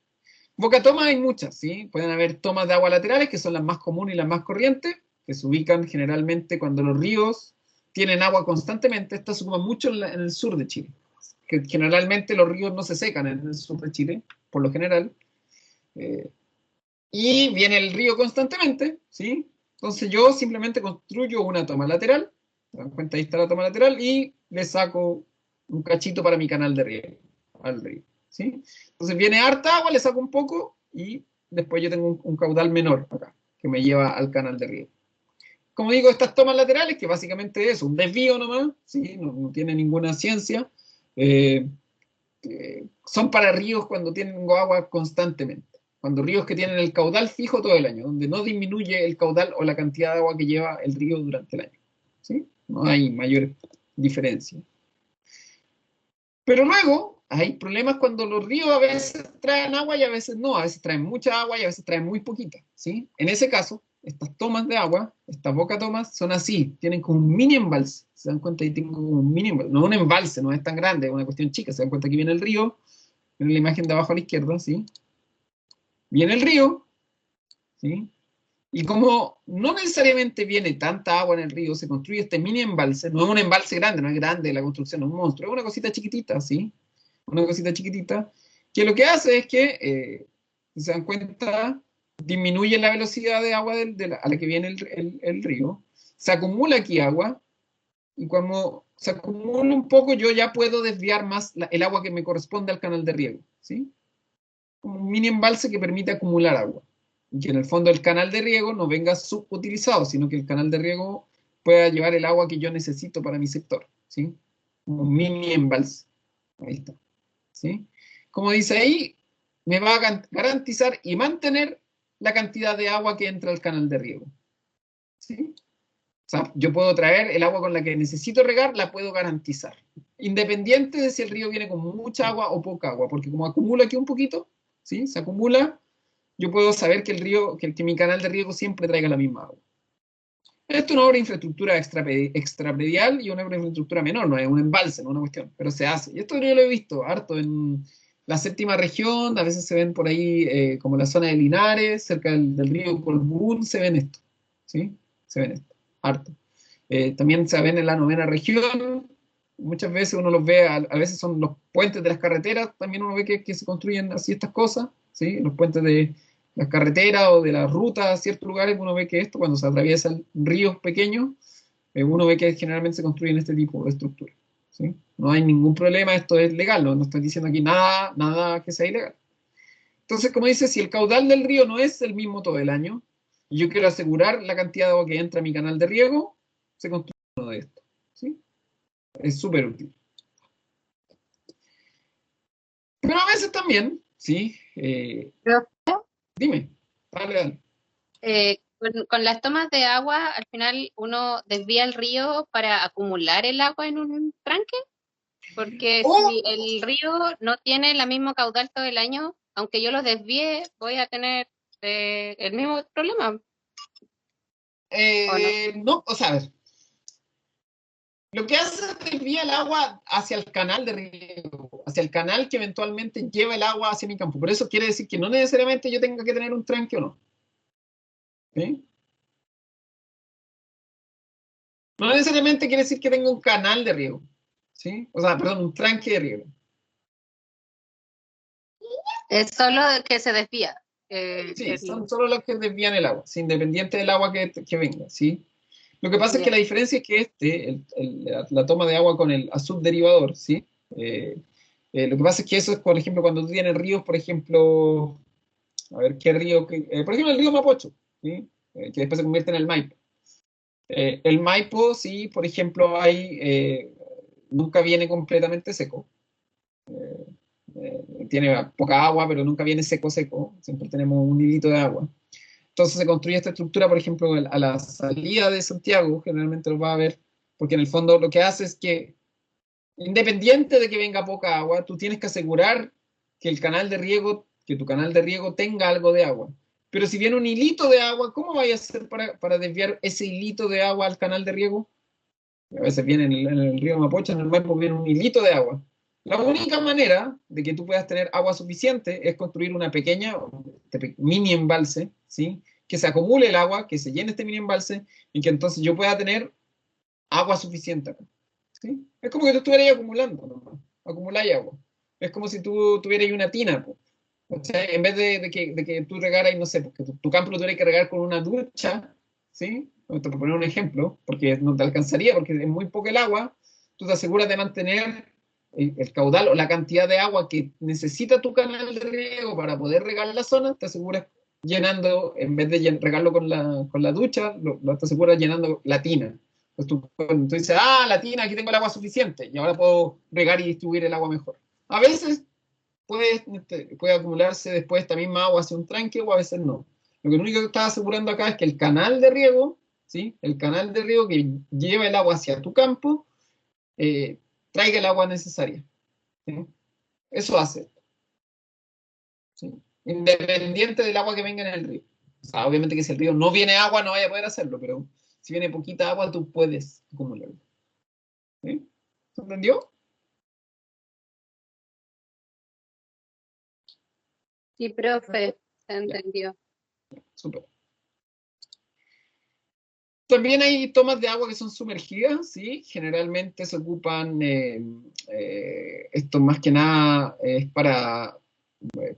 Boca toma hay muchas, ¿sí? Pueden haber tomas de agua laterales, que son las más comunes y las más corrientes, que se ubican generalmente cuando los ríos tienen agua constantemente. Esto se ocupa mucho en el sur de Chile, que generalmente los ríos no se secan en el sur de Chile, por lo general, eh, y viene el río constantemente, ¿sí? Entonces yo simplemente construyo una toma lateral, ¿se dan cuenta? Ahí está la toma lateral, y le saco un cachito para mi canal de riego al río, ¿sí? Entonces viene harta agua, le saco un poco, y después yo tengo un caudal menor acá, que me lleva al canal de riego. Como digo, estas tomas laterales, que básicamente es un desvío nomás, ¿sí? No tiene ninguna ciencia, eh, son para ríos cuando tienen agua constantemente. Cuando ríos que tienen el caudal fijo todo el año, donde no disminuye el caudal o la cantidad de agua que lleva el río durante el año, ¿sí? No hay mayor diferencia. Pero luego hay problemas cuando los ríos a veces traen agua y a veces no, a veces traen mucha agua y a veces traen muy poquita, ¿sí? En ese caso, estas tomas de agua, estas boca tomas, son así, tienen como un mini embalse, se dan cuenta, ahí tengo como un mini embalse, no un embalse, no es tan grande, es una cuestión chica, se dan cuenta que viene el río, en la imagen de abajo a la izquierda, ¿sí? Viene el río, ¿sí? Y como no necesariamente viene tanta agua en el río, se construye este mini embalse, no es un embalse grande, no es grande la construcción, no es un monstruo, es una cosita chiquitita, ¿sí? Una cosita chiquitita, que lo que hace es que, si se dan cuenta, disminuye la velocidad de agua a la que viene el río, se acumula aquí agua, y cuando se acumula un poco, yo ya puedo desviar más el agua que me corresponde al canal de riego, ¿sí? Como un mini embalse que permite acumular agua. Y que en el fondo el canal de riego no venga subutilizado, sino que el canal de riego pueda llevar el agua que yo necesito para mi sector, ¿sí? Como un mini embalse. Ahí está, ¿sí? Como dice ahí, me va a garantizar y mantener la cantidad de agua que entra al canal de riego, ¿sí? O sea, yo puedo traer el agua con la que necesito regar, la puedo garantizar. Independiente de si el río viene con mucha agua o poca agua, porque como acumula aquí un poquito, ¿sí? Se acumula, yo puedo saber que el río, que mi canal de riego siempre traiga la misma agua. Esto es una obra de infraestructura extrapredial y una obra de infraestructura menor, no es un embalse, no es una cuestión, pero se hace. Y esto yo lo he visto harto en la séptima región, a veces se ven por ahí como la zona de Linares, cerca del río Colbún, se ven esto, ¿sí? Se ven esto, harto. También se ven en la novena región, muchas veces uno los ve, a veces son los puentes de las carreteras, también uno ve que se construyen así estas cosas, ¿sí? Los puentes de las carreteras o de las rutas a ciertos lugares, uno ve que esto, cuando se atraviesan ríos pequeños, uno ve que generalmente se construyen este tipo de estructuras, ¿sí? No hay ningún problema, esto es legal, no estoy diciendo aquí nada que sea ilegal. Entonces, como dice, si el caudal del río no es el mismo todo el año, y yo quiero asegurar la cantidad de agua que entra a mi canal de riego, se construye uno de estos, ¿sí? Es súper útil. Pero a veces también, ¿sí? Pero, Dime, dale. con las tomas de agua, al final uno desvía el río para acumular el agua en un tranque, porque O si el río no tiene el mismo caudal todo el año, aunque yo lo desvíe, voy a tener el mismo problema, ¿o no? no, o sea, a ver, lo que hace es desvía el agua hacia el canal de riego, hacia el canal que eventualmente lleva el agua hacia mi campo. Por eso quiere decir que no necesariamente yo tenga que tener un tranque o no. ¿Sí? No necesariamente quiere decir que tenga un canal de riego. ¿Sí? O sea, perdón, un tranque de riego. Es solo que se desvía. Sí, son solo los que desvían el agua, independiente del agua que venga, ¿sí? Lo que pasa es que Ya. la diferencia es que la toma de agua con el subderivador, ¿sí? Lo que pasa es que eso es, por ejemplo, cuando tú tienes ríos, por ejemplo, a ver, ¿qué río? Por ejemplo, el río Mapocho, ¿sí? Que después se convierte en el Maipo. El Maipo, sí, por ejemplo, nunca viene completamente seco. Tiene poca agua, pero nunca viene seco, seco. Siempre tenemos un hilito de agua. Entonces se construye esta estructura, por ejemplo, a la salida de Santiago, generalmente lo va a ver, porque en el fondo lo que hace es que, independiente de que venga poca agua, tú tienes que asegurar que que tu canal de riego tenga algo de agua. Pero si viene un hilito de agua, ¿cómo vaya a hacer para desviar ese hilito de agua al canal de riego? A veces viene en el río Mapocho, en el Maipo, viene un hilito de agua. La única manera de que tú puedas tener agua suficiente es construir una pequeña, mini embalse, ¿sí? Que se acumule el agua, que se llene este mini embalse y que entonces yo pueda tener agua suficiente, ¿sí? Es como que tú estuvieras acumulando, ¿no? Acumuláis agua. Es como si tú tuvieras una tina, ¿no? O sea, en vez de que tú regaras, no sé, porque tu campo lo tuvieras que regar con una ducha, ¿sí? Te por poner un ejemplo, porque no te alcanzaría, porque es muy poco el agua, tú te aseguras de mantener el caudal o la cantidad de agua que necesita tu canal de riego para poder regar la zona, te aseguras llenando, en vez de regarlo con la ducha, te aseguras llenando la tina. Pues tú dices, la tina, aquí tengo el agua suficiente, y ahora puedo regar y distribuir el agua mejor. A veces puede acumularse después esta misma agua hacia un tranque o a veces no. Lo único que estás asegurando acá es que el canal de riego, ¿sí? El canal de riego que lleva el agua hacia tu campo, traiga el agua necesaria. ¿sí? Eso hace, ¿sí? Independiente del agua que venga en el río. O sea, obviamente que si el río no viene agua no vaya a poder hacerlo, pero si viene poquita agua tú puedes acumularlo. ¿Sí? ¿Se entendió? Sí, profe, se Ya, entendió. súper. También hay tomas de agua que son sumergidas, ¿sí? Generalmente se ocupan, esto más que nada es para,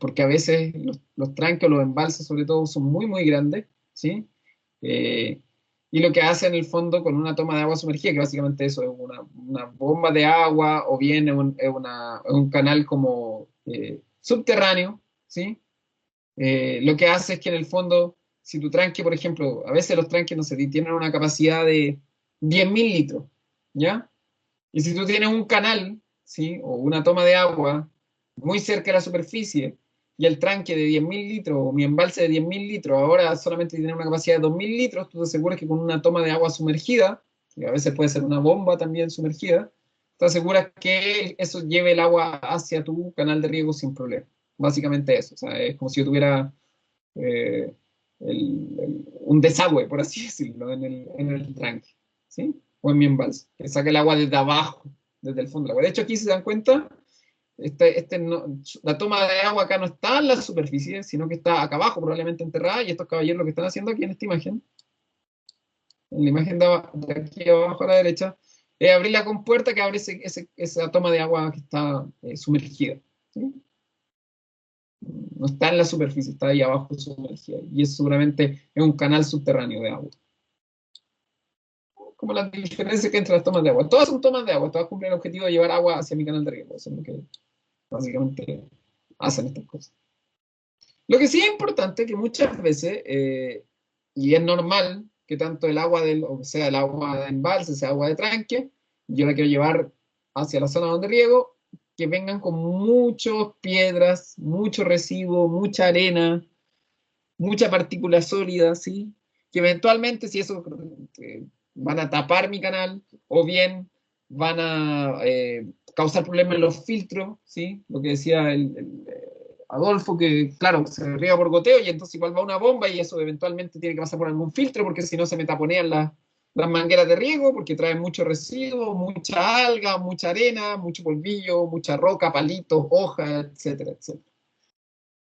porque a veces los tranques o los embalses sobre todo son muy, muy grandes, ¿sí? Eh, y lo que hace en el fondo con una toma de agua sumergida, que básicamente eso es una bomba de agua o bien es un canal como subterráneo, ¿sí? Lo que hace es que en el fondo, si tu tranque, por ejemplo, a veces los tranques, no sé, tienen una capacidad de 10.000 litros, ¿ya? Y si tú tienes un canal, ¿sí? O una toma de agua muy cerca de la superficie y el tranque de 10.000 litros o mi embalse de 10.000 litros ahora solamente tiene una capacidad de 2.000 litros, tú te aseguras que con una toma de agua sumergida, que a veces puede ser una bomba también sumergida, te aseguras que eso lleve el agua hacia tu canal de riego sin problema. Básicamente eso. O sea, es como si yo tuviera eh, un desagüe, por así decirlo, en el tranque, ¿sí? O en mi embalse, que saca el agua desde abajo, desde el fondo del agua. De hecho, aquí, si se dan cuenta, la toma de agua acá no está en la superficie, sino que está acá abajo, probablemente enterrada, y estos caballeros lo que están haciendo aquí en esta imagen, en la imagen de aquí abajo a la derecha, es abrir la compuerta que abre esa toma de agua que está sumergida, ¿sí? No está en la superficie, está ahí abajo sumergida. Y eso seguramente es un canal subterráneo de agua. Como la diferencia que entre las tomas de agua. Todas son tomas de agua, todas cumplen el objetivo de llevar agua hacia mi canal de riego. Eso es lo que básicamente hacen estas cosas. Lo que sí es importante que muchas veces, y es normal que tanto el agua o sea el agua de embalse, sea agua de tranque, yo la quiero llevar hacia la zona donde riego, que vengan con muchas piedras, mucho residuo, mucha arena, mucha partícula sólida, ¿sí? Que eventualmente, si eso van a tapar mi canal o bien van a causar problemas en los filtros, ¿sí? Lo que decía Adolfo, que claro, se riega por goteo y entonces igual va una bomba y eso eventualmente tiene que pasar por algún filtro porque si no se me taponean las mangueras de riego porque traen mucho residuo, mucha alga, mucha arena, mucho polvillo, mucha roca, palitos, hojas, etcétera, etcétera.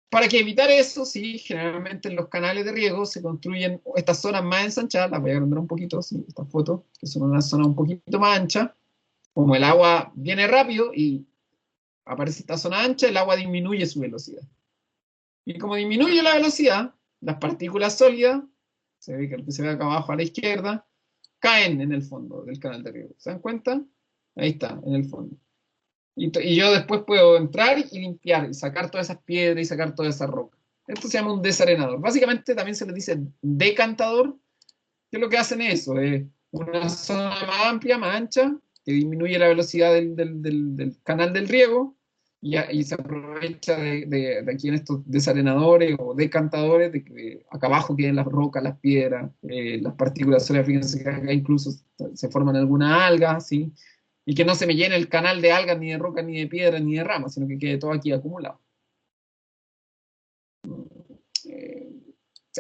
Para que evitar eso, sí, generalmente en los canales de riego se construyen estas zonas más ensanchadas, las voy a agrandar un poquito, sí, estas fotos, que son una zona un poquito más ancha, como el agua viene rápido y aparece esta zona ancha, el agua disminuye su velocidad. Y como disminuye la velocidad, las partículas sólidas, se ve que se ve acá abajo a la izquierda, caen en el fondo del canal de riego. ¿Se dan cuenta? Ahí está, en el fondo. Y yo después puedo entrar y limpiar, y sacar todas esas piedras y sacar toda esa roca. Esto se llama un desarenador. Básicamente también se le dice decantador, que lo que hacen es eso, es una zona más amplia, más ancha, que disminuye la velocidad del canal del riego, y se aprovecha de aquí en estos desarenadores o decantadores, de que acá abajo queden las rocas, las piedras, las partículas sólidas, fíjense que acá incluso se forman algunas algas, ¿sí? Y que no se me llene el canal de algas, ni de rocas, ni de piedras, ni de ramas, sino que quede todo aquí acumulado. Eh,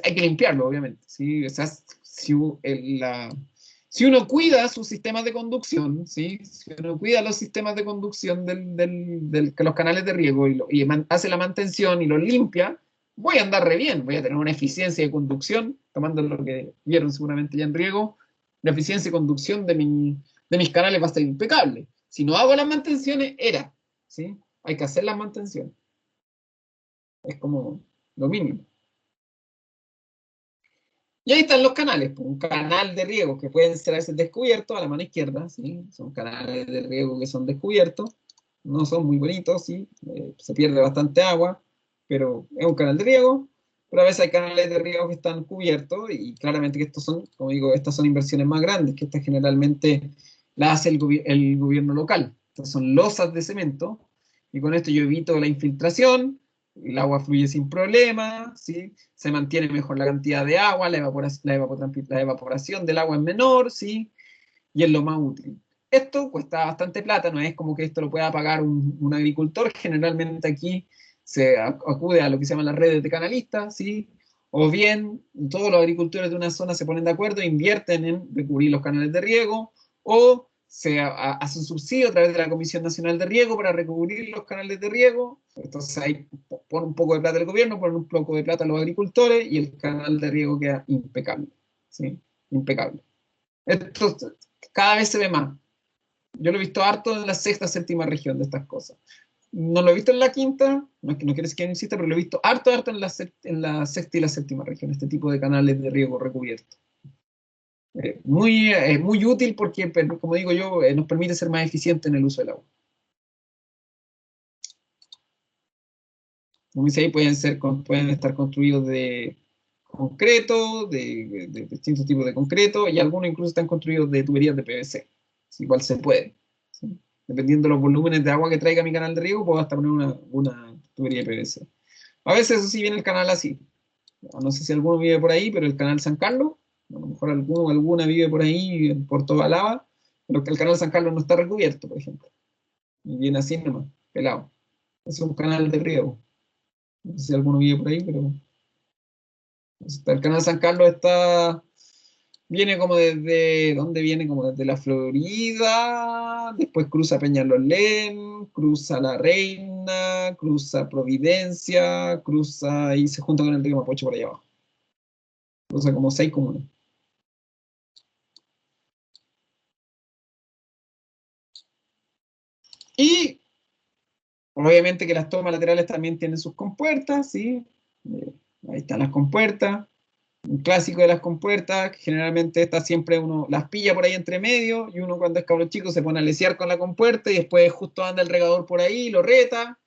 Hay que limpiarlo, obviamente. ¿Sí? O sea, si uno cuida sus sistemas de conducción, ¿sí? Si uno cuida los sistemas de conducción los canales de riego hace la mantención y los limpia, voy a andar re bien, voy a tener una eficiencia de conducción, tomando lo que vieron seguramente ya en riego, la eficiencia de conducción de mis canales va a estar impecable. Si no hago las mantenciones, ¿sí? Hay que hacer las mantenciones. Es como lo mínimo. Y ahí están los canales, pues, un canal de riego que pueden ser a veces descubiertos a la mano izquierda, ¿sí? Son canales de riego que son descubiertos, no son muy bonitos, ¿sí? Se pierde bastante agua, pero es un canal de riego, pero a veces hay canales de riego que están cubiertos y claramente que estos son, como digo, estas son inversiones más grandes, que estas generalmente las hace el gobierno local. Estas son losas de cemento y con esto yo evito la infiltración, el agua fluye sin problema, ¿sí? Se mantiene mejor la cantidad de agua, la evaporación del agua es menor, ¿sí? Y es lo más útil. Esto cuesta bastante plata, no es como que esto lo pueda pagar un agricultor. Generalmente aquí se acude a lo que se llaman las redes de canalistas, ¿sí? O bien todos los agricultores de una zona se ponen de acuerdo e invierten en recubrir los canales de riego, o se hace un subsidio a través de la Comisión Nacional de Riego para recubrir los canales de riego. Entonces ahí pone un poco de plata el gobierno, pone un poco de plata los agricultores y el canal de riego queda impecable, ¿sí? Impecable. Esto cada vez se ve más. Yo lo he visto harto en la sexta, séptima región de estas cosas. No lo he visto en la quinta, no es que no quiere decir que no exista, pero lo he visto harto en la sexta y la séptima región, este tipo de canales de riego recubiertos. Muy útil porque, como digo yo, nos permite ser más eficientes en el uso del agua. Como dice ahí, pueden estar construidos de concreto, de distintos tipos de concreto, y algunos incluso están construidos de tuberías de PVC. Igual se puede, ¿sí? Dependiendo de los volúmenes de agua que traiga mi canal de riego, puedo hasta poner una tubería de PVC. A veces eso sí viene el canal así. No sé si alguno vive por ahí, pero el canal San Carlos, a lo mejor alguno o alguna vive por ahí, en Puerto Balaba, pero que el canal San Carlos no está recubierto, por ejemplo. Y viene así nomás, pelado. Es un canal de riego. No sé si alguno vive por ahí, pero el canal San Carlos viene como desde, ¿dónde viene? Como desde la Florida, después cruza Peñalolén, cruza La Reina, cruza Providencia, cruza y se junta con el río Mapocho por allá abajo. Cruza como 6 comunas. Y obviamente que las tomas laterales también tienen sus compuertas, ¿sí? Ahí están las compuertas. Un clásico de las compuertas, que generalmente estas siempre uno las pilla por ahí entre medio, y uno cuando es cabro chico se pone a lesear con la compuerta y después justo anda el regador por ahí, lo reta,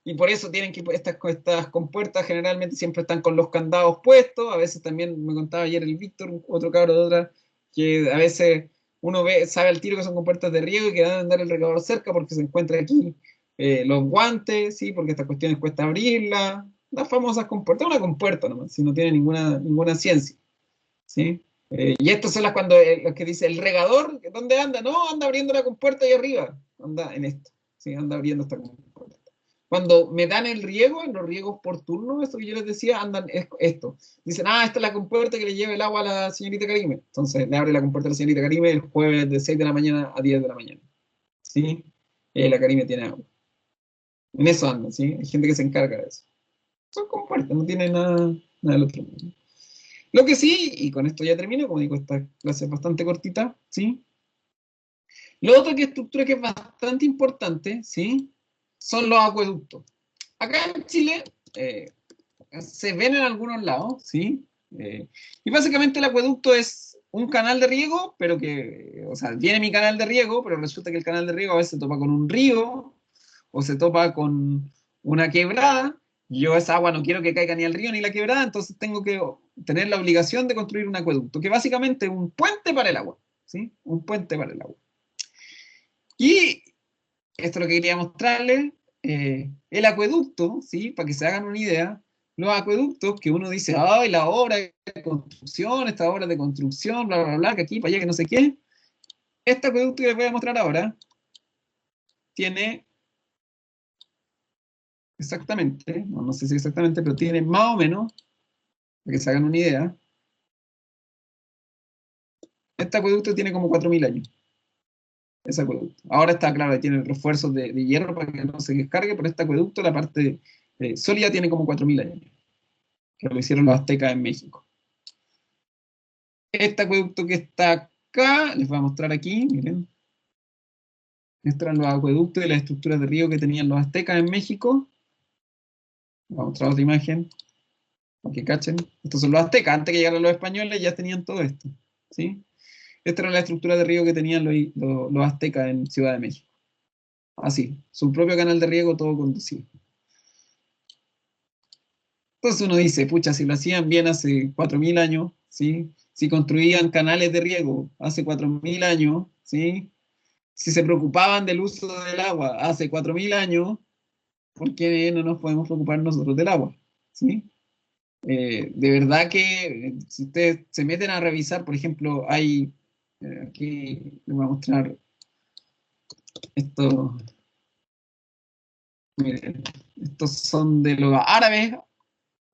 y por eso tienen que estas compuertas generalmente siempre están con los candados puestos. A veces también me contaba ayer el Víctor, otro cabro de otra, que a veces uno sabe al tiro que son compuertas de riego y que deben andar el regador cerca porque se encuentra aquí los guantes, ¿sí? Porque estas cuestiones cuesta abrirlas. Las famosas compuertas, una compuerta nomás, si no tiene ninguna ciencia, ¿sí? Y estas son las que dice el regador, ¿dónde anda? No, anda abriendo la compuerta ahí arriba, anda en esto, ¿sí? Anda abriendo esta compuerta. Cuando me dan el riego, en los riegos por turno, esto que yo les decía, andan esto. Dicen, esta es la compuerta que le lleva el agua a la señorita Karime. Entonces le abre la compuerta a la señorita Karime el jueves de 6 de la mañana a 10 de la mañana, ¿sí? La Karime tiene agua. En eso andan, ¿sí? Hay gente que se encarga de eso. Son compuertas, no tienen nada del otro mundo. Lo que sí, y con esto ya termino, como digo, esta clase es bastante cortita, ¿sí? Lo otro que estructura que es bastante importante, ¿sí? Son los acueductos. Acá en Chile se ven en algunos lados, ¿sí? Y básicamente el acueducto es un canal de riego, pero que, o sea, viene mi canal de riego, pero resulta que el canal de riego a veces se topa con un río o se topa con una quebrada. Yo esa agua no quiero que caiga ni al río ni a la quebrada, entonces tengo que tener la obligación de construir un acueducto, que básicamente es un puente para el agua, ¿sí? Un puente para el agua. Y esto es lo que quería mostrarles. El acueducto, ¿sí? Para que se hagan una idea, los acueductos que uno dice, ay, la obra de construcción, esta obra de construcción, bla, bla, bla, que aquí, para allá, que no sé qué. Este acueducto que les voy a mostrar ahora tiene exactamente, no sé si exactamente, pero tiene más o menos, para que se hagan una idea, este acueducto tiene como 4.000 años. Ese acueducto. Ahora está, claro, tiene refuerzos de hierro para que no se descargue, pero este acueducto, la parte sólida, tiene como 4.000 años, que lo hicieron los aztecas en México. Este acueducto que está acá, les voy a mostrar aquí, miren. Estos eran los acueductos y las estructuras de río que tenían los aztecas en México. Voy a mostrar otra imagen, para que cachen. Estos son los aztecas, antes que llegaran los españoles ya tenían todo esto, ¿sí? Esta era la estructura de río que tenían los aztecas en Ciudad de México. Así, su propio canal de riego, todo conducido. Entonces uno dice, pucha, si lo hacían bien hace 4.000 años, ¿sí? Si construían canales de riego hace 4.000 años, ¿sí? Si se preocupaban del uso del agua hace 4.000 años, ¿por qué no nos podemos preocupar nosotros del agua? ¿Sí? De verdad que si ustedes se meten a revisar, por ejemplo, aquí les voy a mostrar Esto, miren, estos son de los árabes.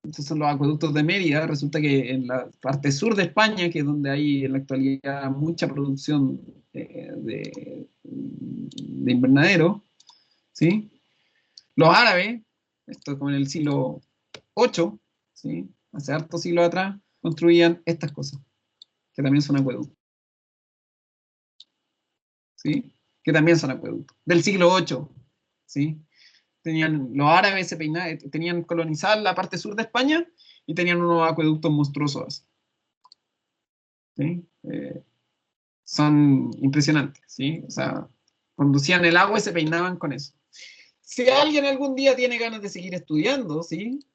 Estos son los acueductos de Mérida. Resulta que en la parte sur de España, que es donde hay en la actualidad mucha producción de invernadero, ¿sí? Los árabes, esto como en el siglo VIII, ¿sí? Hace hartos siglos atrás, construían estas cosas, que también son acueductos, ¿sí? Que también son acueductos, del siglo VIII, ¿sí? Los árabes tenían colonizada la parte sur de España y tenían unos acueductos monstruosos, ¿sí? Son impresionantes, ¿sí? O sea, conducían el agua y se peinaban con eso. Si alguien algún día tiene ganas de seguir estudiando, ¿sí?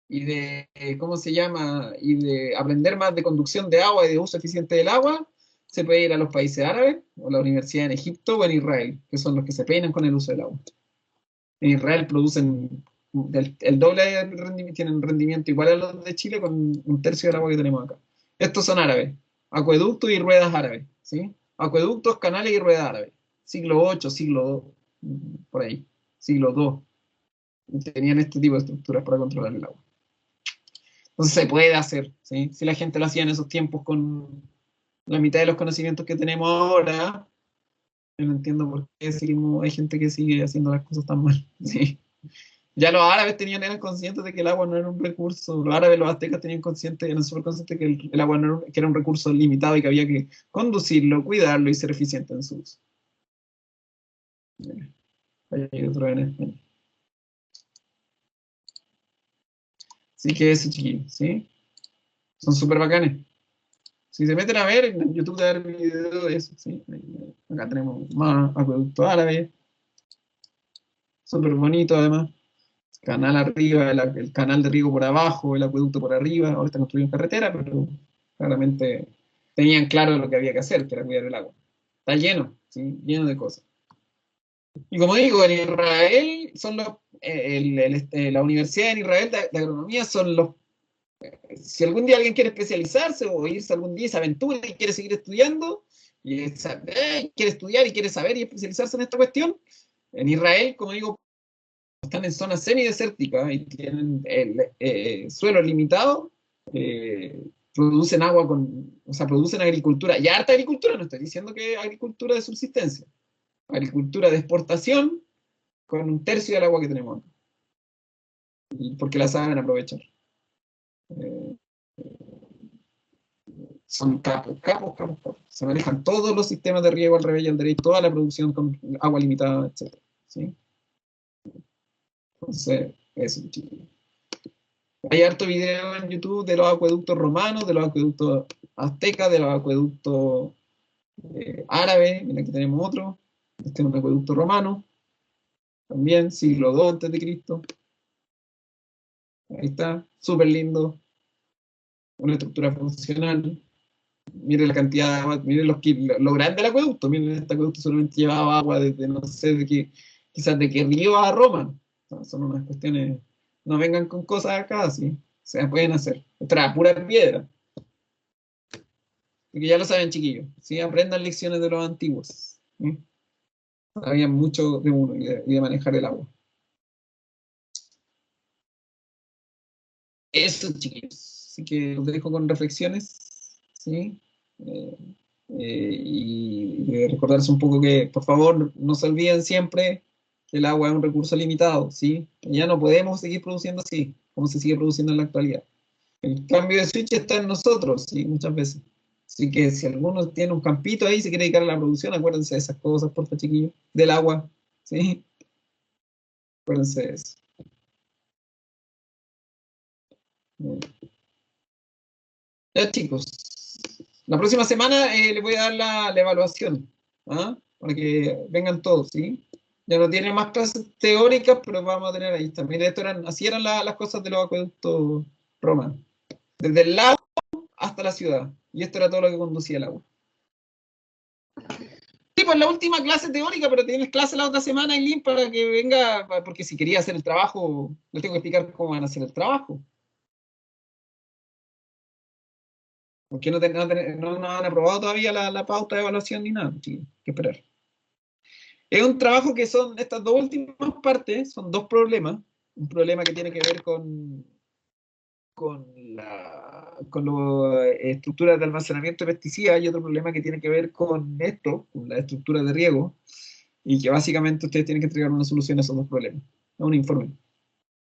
Y de, ¿cómo se llama? Y de aprender más de conducción de agua y de uso eficiente del agua, se puede ir a los países árabes, o a la universidad en Egipto o en Israel, que son los que se peinan con el uso del agua. En Israel producen el doble de rendimiento, tienen rendimiento igual a los de Chile con un tercio del agua que tenemos acá. Estos son árabes, acueductos y ruedas árabes, ¿sí? Acueductos, canales y ruedas árabes. Siglo VIII, siglo por ahí, siglo II. Tenían este tipo de estructuras para controlar el agua. Entonces se puede hacer, ¿sí? Si la gente lo hacía en esos tiempos con la mitad de los conocimientos que tenemos ahora, yo no entiendo por qué hay gente que sigue haciendo las cosas tan mal, ¿sí? Ya los árabes eran conscientes de que el agua no era un recurso, los árabes, los aztecas eran súper conscientes que el agua no era que era un recurso limitado y que había que conducirlo, cuidarlo y ser eficiente en su uso. Ahí hay otro en España. Así que eso, chiquillos, ¿sí? Son súper bacanes. Si se meten a ver, en YouTube de ver videos de eso, ¿sí? Acá tenemos más acueducto árabe, súper bonito además. Canal arriba, el canal de riego por abajo, el acueducto por arriba. Ahora están construyendo carretera, pero claramente tenían claro lo que había que hacer, que era cuidar el agua. Está lleno, ¿sí? Lleno de cosas. Y como digo, en Israel son la universidad en Israel de agronomía son los. Si algún día alguien quiere especializarse o irse algún día, se aventura y quiere seguir estudiando, quiere estudiar y quiere saber y especializarse en esta cuestión, en Israel, como digo, están en zonas semidesérticas y tienen el suelo limitado, producen agua o sea, producen agricultura, y harta agricultura, no estoy diciendo que agricultura de subsistencia, agricultura de exportación con un tercio del agua que tenemos acá, porque la saben aprovechar. Eh, Son capos, capos, capos, capos. Se manejan todos los sistemas de riego al revés y al derecho, toda la producción con agua limitada, etc. ¿Sí? Entonces, eso, chicos. Hay harto video en YouTube de los acueductos romanos, de los acueductos aztecas, de los acueductos árabes. Mira, aquí tenemos otro. Este es un acueducto romano, también, siglo II antes de Cristo. Ahí está, súper lindo. Una estructura funcional. Miren la cantidad de agua, miren lo grande del acueducto. Miren, este acueducto solamente llevaba agua desde, no sé, quizás de qué río a Roma. Son unas cuestiones, no vengan con cosas acá, ¿sí? Se pueden hacer. Esta pura piedra. Porque ya lo saben, chiquillos, ¿sí? Aprendan lecciones de los antiguos. ¿Sí? Sabían mucho de uno y de manejar el agua. Eso, chiquillos. Así que los dejo con reflexiones, ¿sí? Eh, y de recordarse un poco que, por favor, no se olviden siempre que el agua es un recurso limitado, ¿sí? Ya no podemos seguir produciendo así, como se sigue produciendo en la actualidad. El cambio de switch está en nosotros, ¿sí? Muchas veces. Así que si alguno tiene un campito ahí y se quiere dedicar a la producción, acuérdense de esas cosas, porfa, chiquillos. Del agua, ¿sí? Acuérdense de eso. Ya, chicos. La próxima semana les voy a dar la evaluación, ¿ah? Para que vengan todos, ¿sí? Ya no tienen más clases teóricas, pero vamos a tener ahí también. Así eran las cosas de los acueductos romanos. Desde el lago hasta la ciudad. Y esto era todo lo que conducía el agua. Sí, pues la última clase teórica, pero tienes clase la otra semana, Eileen, para que venga, porque si quería hacer el trabajo, le tengo que explicar cómo van a hacer el trabajo. Porque no han aprobado todavía la pauta de evaluación ni nada, sí, hay que esperar. Es un trabajo que son estas dos últimas partes, son dos problemas. Un problema que tiene que ver con las estructuras de almacenamiento de pesticidas y otro problema que tiene que ver con esto, con la estructura de riego, y que básicamente ustedes tienen que entregar una solución a esos dos problemas. Es un informe.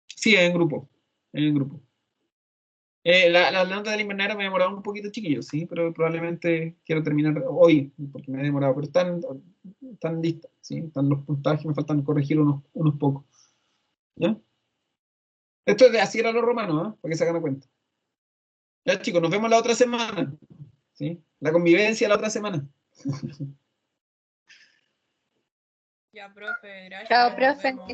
Sí, es en grupo. Es en grupo. La nota del invernadero me ha demorado un poquito, chiquillos, sí, pero probablemente quiero terminar hoy, porque me he demorado, pero están listas, ¿sí? Están los puntajes, me faltan corregir unos pocos. ¿Ya? Esto es de así eran los romanos, ¿eh? Para que se hagan cuenta. Ya, chicos, nos vemos la otra semana. ¿Sí? La convivencia la otra semana. Ya, profe, gracias. Chao, nos profe. vemos.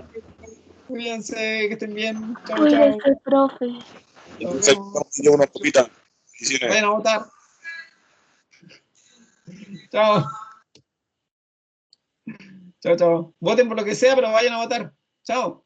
Cuídense, que estén bien. Chao, chao. Cuídese, profe. Nos vemos. Llevo una copita. Vayan a votar. Chao. Chao, chao. Voten por lo que sea, pero vayan a votar. Chao.